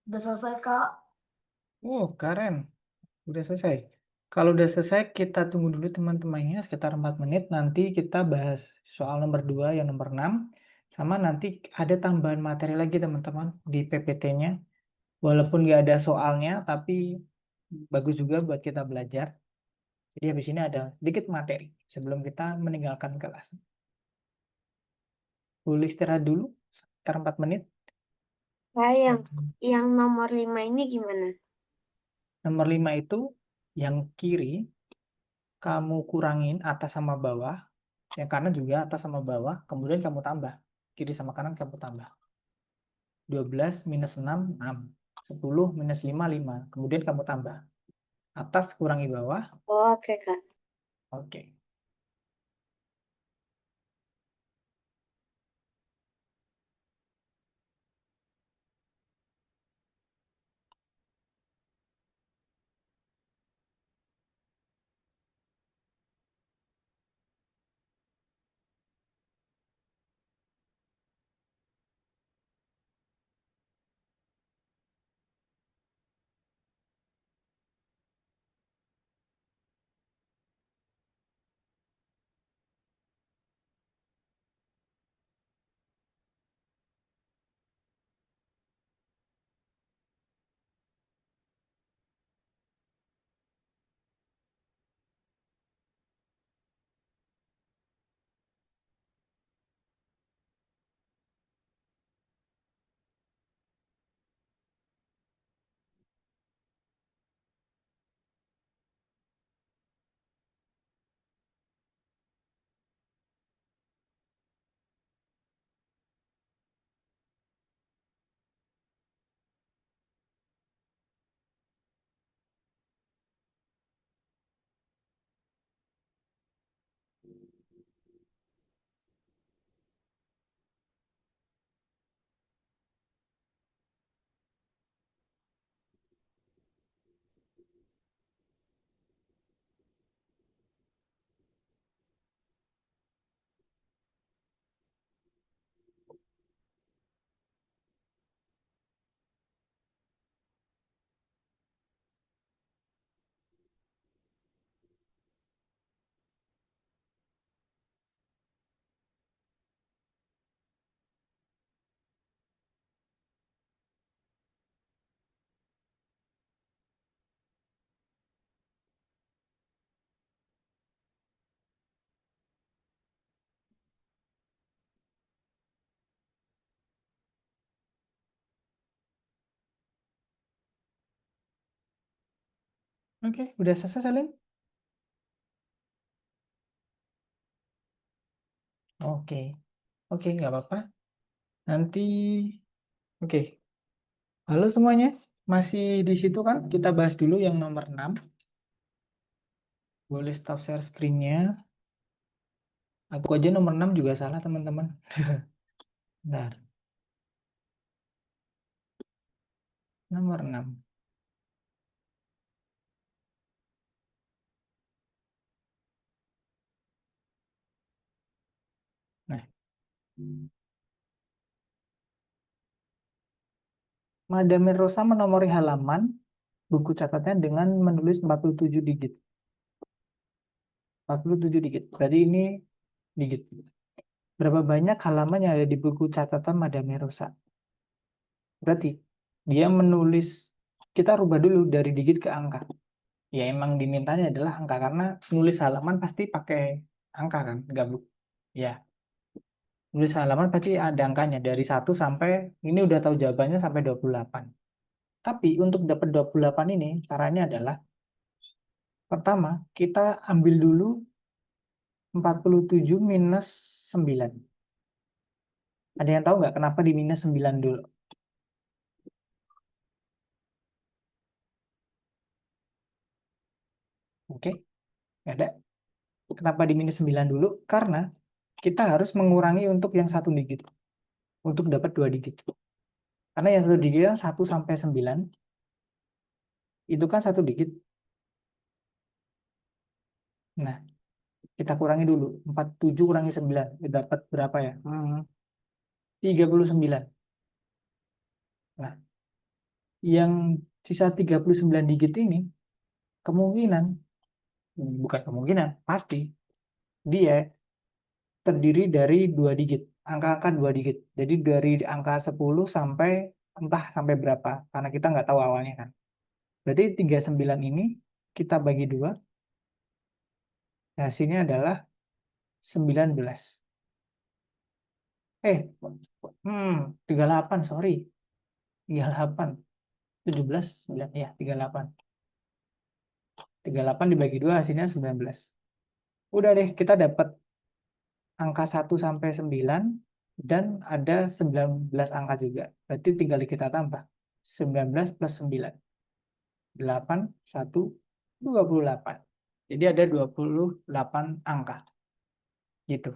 Udah selesai, Kak. Oh, keren. Udah selesai. Kalau udah selesai, kita tunggu dulu teman-temannya sekitar 4 menit. Nanti kita bahas soal nomor 2 yang nomor 6. Sama nanti ada tambahan materi lagi teman-teman di PPT-nya. Walaupun nggak ada soalnya, tapi bagus juga buat kita belajar. Jadi habis ini ada sedikit materi sebelum kita meninggalkan kelas. Boleh istirahat dulu sekitar 4 menit. Ah, Oke. yang nomor 5 ini gimana? Nomor 5 itu yang kiri kamu kurangin atas sama bawah, yang kanan juga atas sama bawah, kemudian kamu tambah. Kiri sama kanan kamu tambah. 12 minus 6, 6. 10 minus 5, 5. Kemudian kamu tambah. Atas kurangi bawah. Oh, oke, Kak. Oke. Oke, udah selesai Salim? Oke, oke, nggak apa-apa. Nanti, oke. Halo semuanya, masih di situ kan? Kita bahas dulu yang nomor 6. Boleh stop share screen-nya. Aku aja nomor 6 juga salah, teman-teman. Bentar. Nomor 6. Nah, Madame Rosa menomori halaman buku catatannya dengan menulis 47 digit. 47 digit. Berarti ini digit. Berapa banyak halaman yang ada di buku catatan Madame Rosa? Berarti dia menulis, kita rubah dulu dari digit ke angka. Ya emang dimintanya adalah angka karena nulis halaman pasti pakai angka kan, nggak bu? Ya, nulis halaman pasti ada angkanya dari 1 sampai ini udah tahu jawabannya sampai 28. Tapi untuk dapat 28 ini caranya adalah pertama kita ambil dulu 47 minus 9. Ada yang tahu nggak kenapa di minus 9 dulu? Oke, nggak ada. Kenapa di minus 9 dulu? Karena kita harus mengurangi untuk yang satu digit. Untuk dapat 2 digit. Karena yang satu digit kan 1 sampai 9. Itu kan satu digit. Nah, kita kurangi dulu. 47 kurangi 9. Dapat berapa ya? 39. Nah, yang sisa 39 digit ini kemungkinan, bukan kemungkinan, pasti dia terdiri dari 2 digit. Angka-angka 2 digit. Jadi dari angka 10 sampai entah sampai berapa. Karena kita nggak tahu awalnya kan. Berarti 39 ini kita bagi 2. Hasilnya adalah 19. 38, sorry. 38. 17, 9, ya 38. 38 dibagi 2 hasilnya 19. Udah deh, kita dapat angka 1 sampai 9 dan ada 19 angka juga. Berarti tinggal kita tambah. 19 plus 9. 8, 1, 28. Jadi ada 28 angka. Gitu.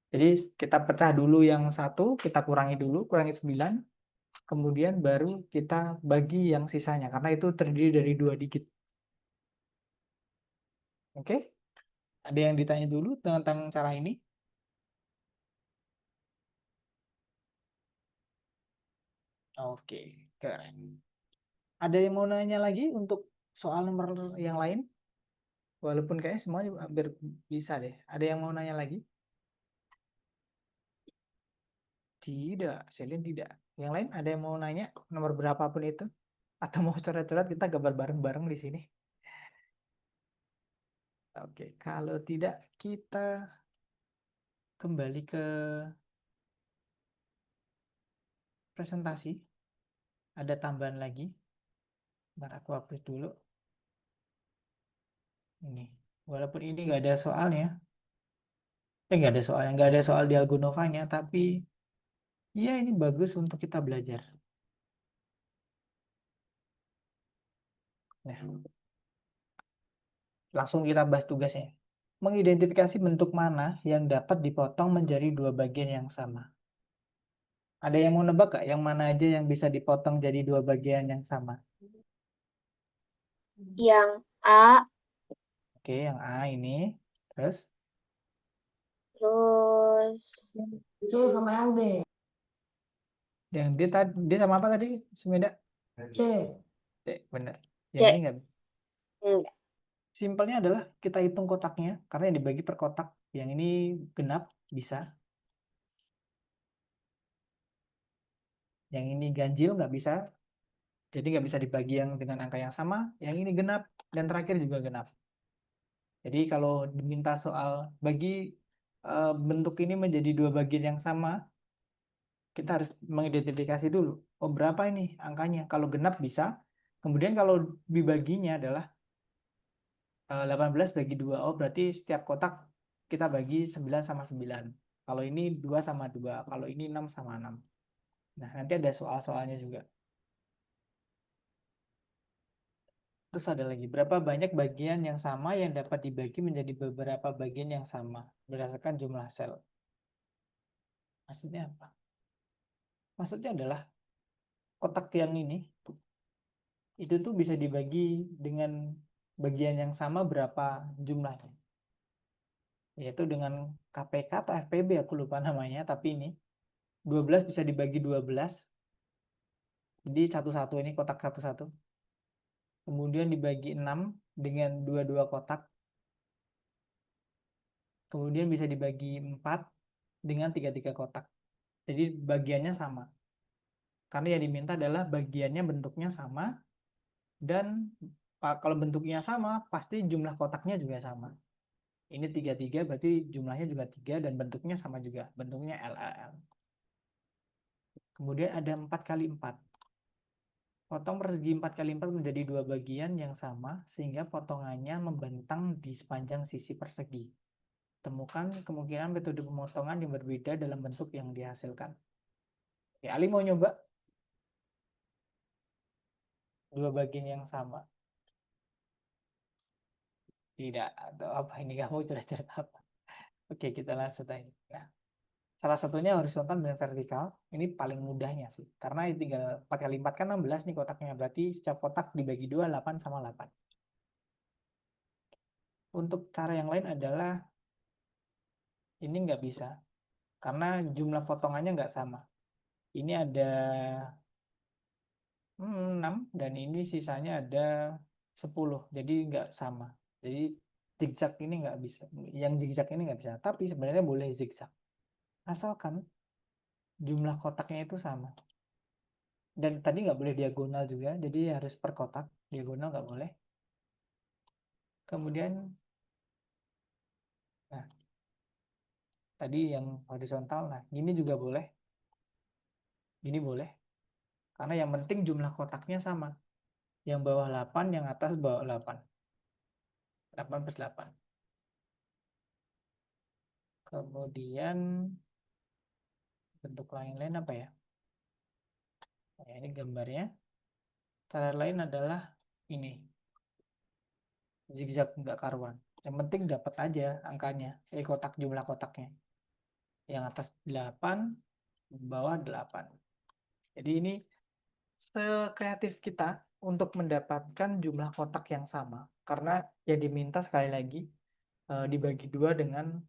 Jadi kita pecah dulu yang 1, kita kurangi dulu, kurangi 9. Kemudian baru kita bagi yang sisanya. Karena itu terdiri dari 2 digit. Oke? Ada yang ditanya dulu tentang cara ini? Oke, keren. Ada yang mau nanya lagi untuk soal nomor yang lain? Walaupun kayaknya semuanya hampir bisa deh. Ada yang mau nanya lagi? Tidak, Selin tidak. Yang lain ada yang mau nanya nomor berapapun itu? Atau mau coret-coret kita gambar bareng-bareng di sini? Oke, kalau tidak kita kembali ke presentasi. Ada tambahan lagi. Bentar aku hapus dulu. Ini. Walaupun ini nggak ada soalnya. Nggak ada soalnya. Nggak ada soal di Algonovanya. Tapi ya ini bagus untuk kita belajar. Nah, langsung kita bahas tugasnya. Mengidentifikasi bentuk mana yang dapat dipotong menjadi 2 bagian yang sama. Ada yang mau nebak gak yang mana aja yang bisa dipotong jadi 2 bagian yang sama? Yang A, Oke, yang A ini. Terus terus C sama yang D. yang D sama apa tadi? Sumeda? C. C, bener. C. Yang ini nggak. Enggak. Simpelnya adalah kita hitung kotaknya karena yang dibagi per kotak. Yang ini genap bisa. Yang ini ganjil nggak bisa. Jadi nggak bisa dibagi yang dengan angka yang sama. Yang ini genap dan terakhir juga genap. Jadi kalau diminta soal bagi bentuk ini menjadi 2 bagian yang sama, kita harus mengidentifikasi dulu. Oh berapa ini angkanya? Kalau genap bisa. Kemudian kalau dibaginya adalah 18 bagi 2. Oh, berarti setiap kotak kita bagi 9 sama 9. Kalau ini 2 sama 2. Kalau ini 6 sama 6. Nah, nanti ada soal-soalnya juga. Terus ada lagi, berapa banyak bagian yang sama yang dapat dibagi menjadi beberapa bagian yang sama berdasarkan jumlah sel? Maksudnya apa? Maksudnya adalah kotak yang ini itu tuh bisa dibagi dengan bagian yang sama berapa jumlahnya. Yaitu dengan KPK atau FPB, aku lupa namanya, tapi ini 12 bisa dibagi 12. Jadi satu-satu ini kotak satu-satu. Kemudian dibagi 6 dengan dua-dua kotak. Kemudian bisa dibagi 4 dengan tiga-tiga kotak. Jadi bagiannya sama. Karena yang diminta adalah bagiannya bentuknya sama. Dan kalau bentuknya sama, pasti jumlah kotaknya juga sama. Ini 33 berarti jumlahnya juga 3 dan bentuknya sama juga. Bentuknya LLL. Kemudian ada 4 kali 4. Potong persegi 4 kali 4 menjadi dua bagian yang sama sehingga potongannya membentang di sepanjang sisi persegi. Temukan kemungkinan metode pemotongan yang berbeda dalam bentuk yang dihasilkan. Ya, Ali mau nyoba dua bagian yang sama. Tidak, atau apa ini kamu curhat apa? Oke, kita langsung aja. Nah, salah satunya horizontal dan vertikal. Ini paling mudahnya sih. Karena tinggal 4 kali 4 kan 16 nih kotaknya. Berarti setiap kotak dibagi 2, 8 sama 8. Untuk cara yang lain adalah ini nggak bisa. Karena jumlah potongannya nggak sama. Ini ada 6 dan ini sisanya ada 10. Jadi nggak sama. Jadi zigzag ini nggak bisa. Yang zigzag ini nggak bisa. Tapi sebenarnya boleh zigzag. Asalkan jumlah kotaknya itu sama. Dan tadi nggak boleh diagonal juga. Jadi harus per kotak. Diagonal nggak boleh. Kemudian, nah tadi yang horizontal. Nah ini juga boleh. Ini boleh. Karena yang penting jumlah kotaknya sama. Yang bawah 8, yang atas bawah 8. 8 plus 8. Kemudian bentuk lain-lain apa ya? Nah, ini gambarnya. Cara lain adalah ini. Zigzag nggak karuan. Yang penting dapat aja angkanya. Kotak jumlah kotaknya. Yang atas 8, bawah 8. Jadi ini sekreatif kita untuk mendapatkan jumlah kotak yang sama. Karena yang diminta sekali lagi dibagi dua dengan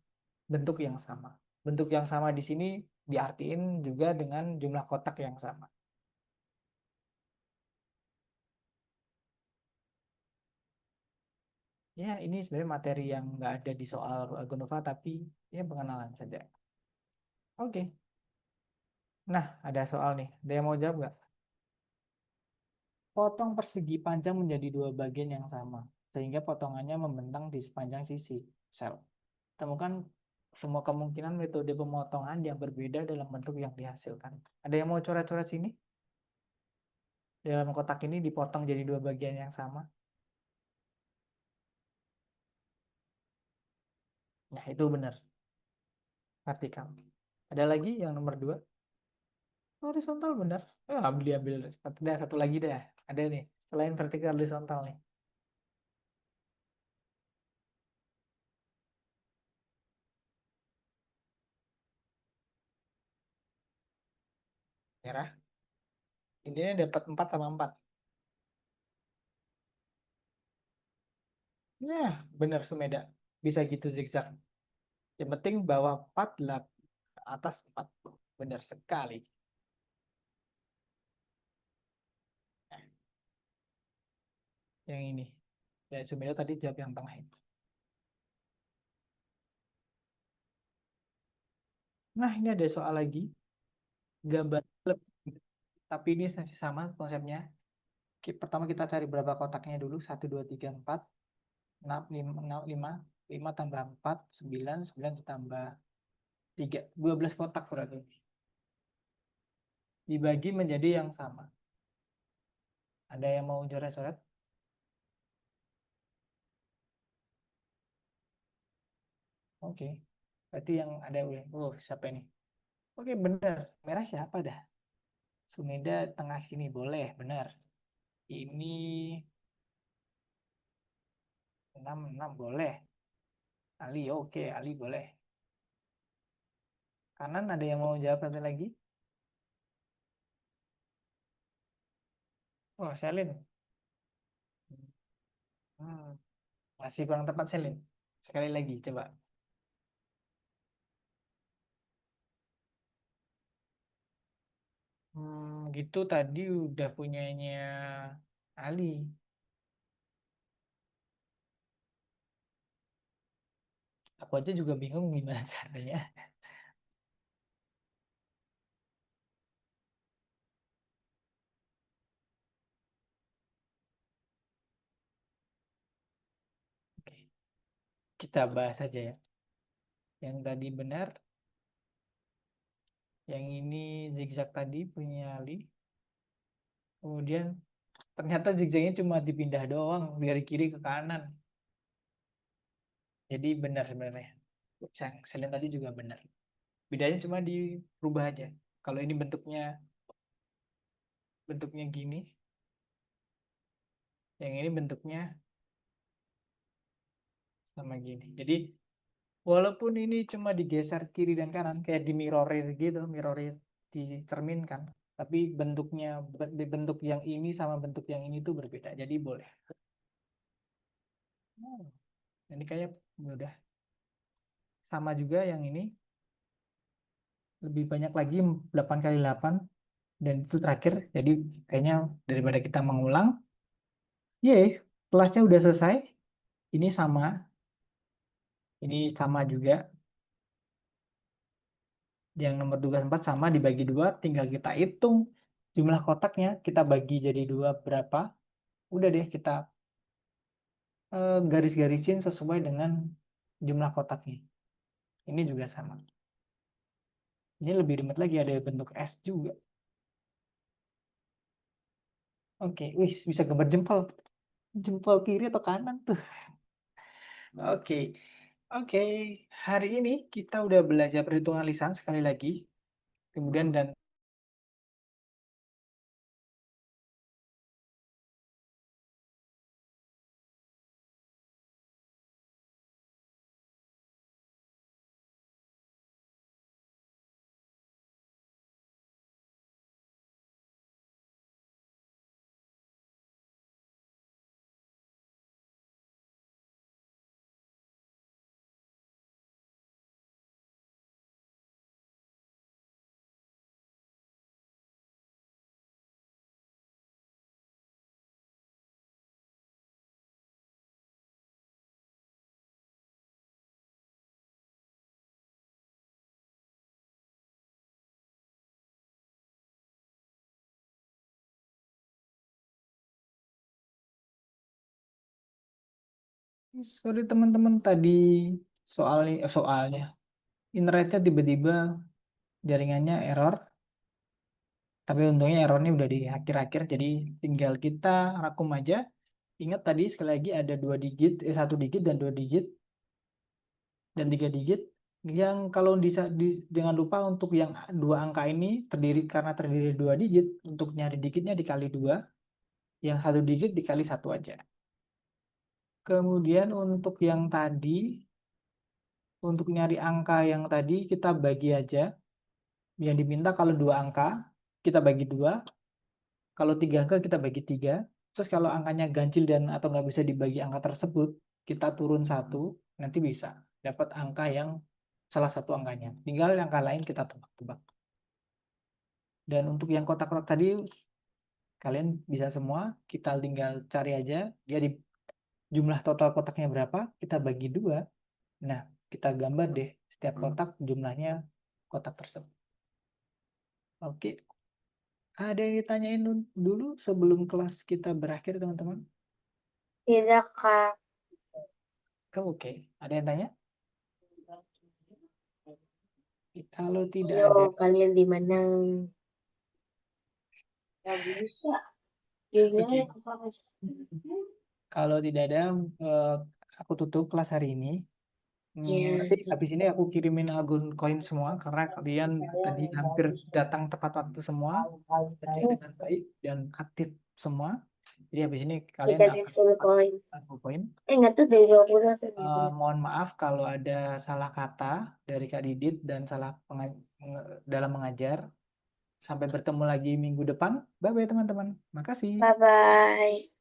bentuk yang sama. Bentuk yang sama di sini diartiin juga dengan jumlah kotak yang sama. Ya, ini sebenarnya materi yang nggak ada di soal Gonova, tapi ya pengenalan saja. Oke. Nah, ada soal nih. Ada yang mau jawab nggak? Potong persegi panjang menjadi dua bagian yang sama, sehingga potongannya membentang di sepanjang sisi sel. Temukan semua kemungkinan metode pemotongan yang berbeda dalam bentuk yang dihasilkan. Ada yang mau coret-coret sini? Dalam kotak ini dipotong jadi dua bagian yang sama. Nah, itu benar. Vertikal. Ada lagi yang nomor 2? Horizontal benar. Ambil satu lagi deh. Ada nih. Selain vertikal horizontal nih. Merah. Intinya dapat 4 sama 4. Nah, benar Sumeda. Bisa gitu zigzag. Yang penting bawah 4, atas 4. Benar sekali. Nah, yang ini. Dan Sumeda tadi jawab yang tengah itu. Nah, ini ada soal lagi. Gambar lebih. Tapi ini masih sama konsepnya. Pertama kita cari berapa kotaknya dulu. 1, 2, 3, 4. 6, 5, 5 tambah 4, 9, 9 ditambah 3. 12 kotak berarti. Dibagi menjadi yang sama. Ada yang mau coret-coret? Oke. Berarti yang ada udah. Oh, siapa ini? Oke, benar. Merah siapa dah? Sumeda tengah sini boleh, benar. Ini 6 boleh. Ali, oke, Ali boleh. Kanan ada yang mau jawab satu lagi? Oh, Selin. Hmm, masih kurang tepat, Selin. Sekali lagi, coba. Gitu tadi udah punyanya Ali. Aku aja juga bingung gimana caranya. Oke, kita bahas aja ya. Yang tadi benar, yang ini zigzag tadi punya Ali. Kemudian ternyata zigzagnya cuma dipindah doang dari kiri ke kanan. Jadi benar sebenarnya. Yang Selin tadi juga benar. Bedanya cuma dirubah aja. Kalau ini bentuknya gini, yang ini bentuknya sama gini. Jadi walaupun ini cuma digeser kiri dan kanan kayak di mirrorir gitu, mirrorir dicerminkan, tapi bentuk yang ini sama bentuk yang ini tuh berbeda. Jadi boleh. Ini kayak udah sama juga yang ini. Lebih banyak lagi 8 kali 8 dan itu terakhir. Jadi kayaknya daripada kita mengulang, kelasnya udah selesai. Ini sama juga. Yang nomor 24 sama dibagi 2, tinggal kita hitung jumlah kotaknya, kita bagi jadi 2 berapa. Udah deh kita garis-garisin sesuai dengan jumlah kotaknya. Ini juga sama. Ini lebih rumit lagi, ada bentuk S juga. Oke, wih, bisa gambar jempol. Jempol kiri atau kanan tuh. Oke. Oke, hari ini kita udah belajar perhitungan lisan sekali lagi. Kemudian dan sorry teman-teman tadi soalnya internetnya tiba-tiba jaringannya error. Tapi untungnya errornya udah di akhir-akhir, jadi tinggal kita rakum aja. Ingat tadi sekali lagi ada 1 digit dan 2 digit dan 3 digit. Yang kalau jangan lupa untuk yang 2 angka ini karena terdiri 2 digit, untuk nyari digitnya dikali 2, yang 1 digit dikali 1 aja. Kemudian untuk nyari angka yang tadi kita bagi aja. Yang diminta kalau 2 angka kita bagi 2, kalau 3 angka kita bagi 3. Terus kalau angkanya ganjil atau nggak bisa dibagi angka tersebut, kita turun 1, nanti bisa dapat angka yang salah satu angkanya. Tinggal angka lain kita tebak-tebak. Dan untuk yang kotak-kotak tadi, kalian bisa semua, kita tinggal cari aja, dia di jumlah total kotaknya berapa, kita bagi 2. Nah, kita gambar deh setiap kotak jumlahnya kotak tersebut. Oke, ada yang ditanyain dulu sebelum kelas kita berakhir, teman-teman? Tidak, Kak. Oke, ada yang tanya? Kalau tidak Ayo, ada, kalian di mana? Nggak bisa. Oke. Kalau tidak ada, aku tutup kelas hari ini. Nanti habis ini aku kirimin Agun koin semua karena kalian tadi hampir datang tepat waktu semua, tadi dengan baik dan aktif semua. Jadi habis ini kalian Dikasih dapat 10 koin. 40 poin. Enggak tuh dari 20 langsung Eh, 20. mohon maaf kalau ada salah kata dari Kak Didit dan salah dalam mengajar. Sampai bertemu lagi minggu depan. Bye-bye teman-teman. Makasih. Bye-bye.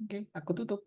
Oke, aku tutup.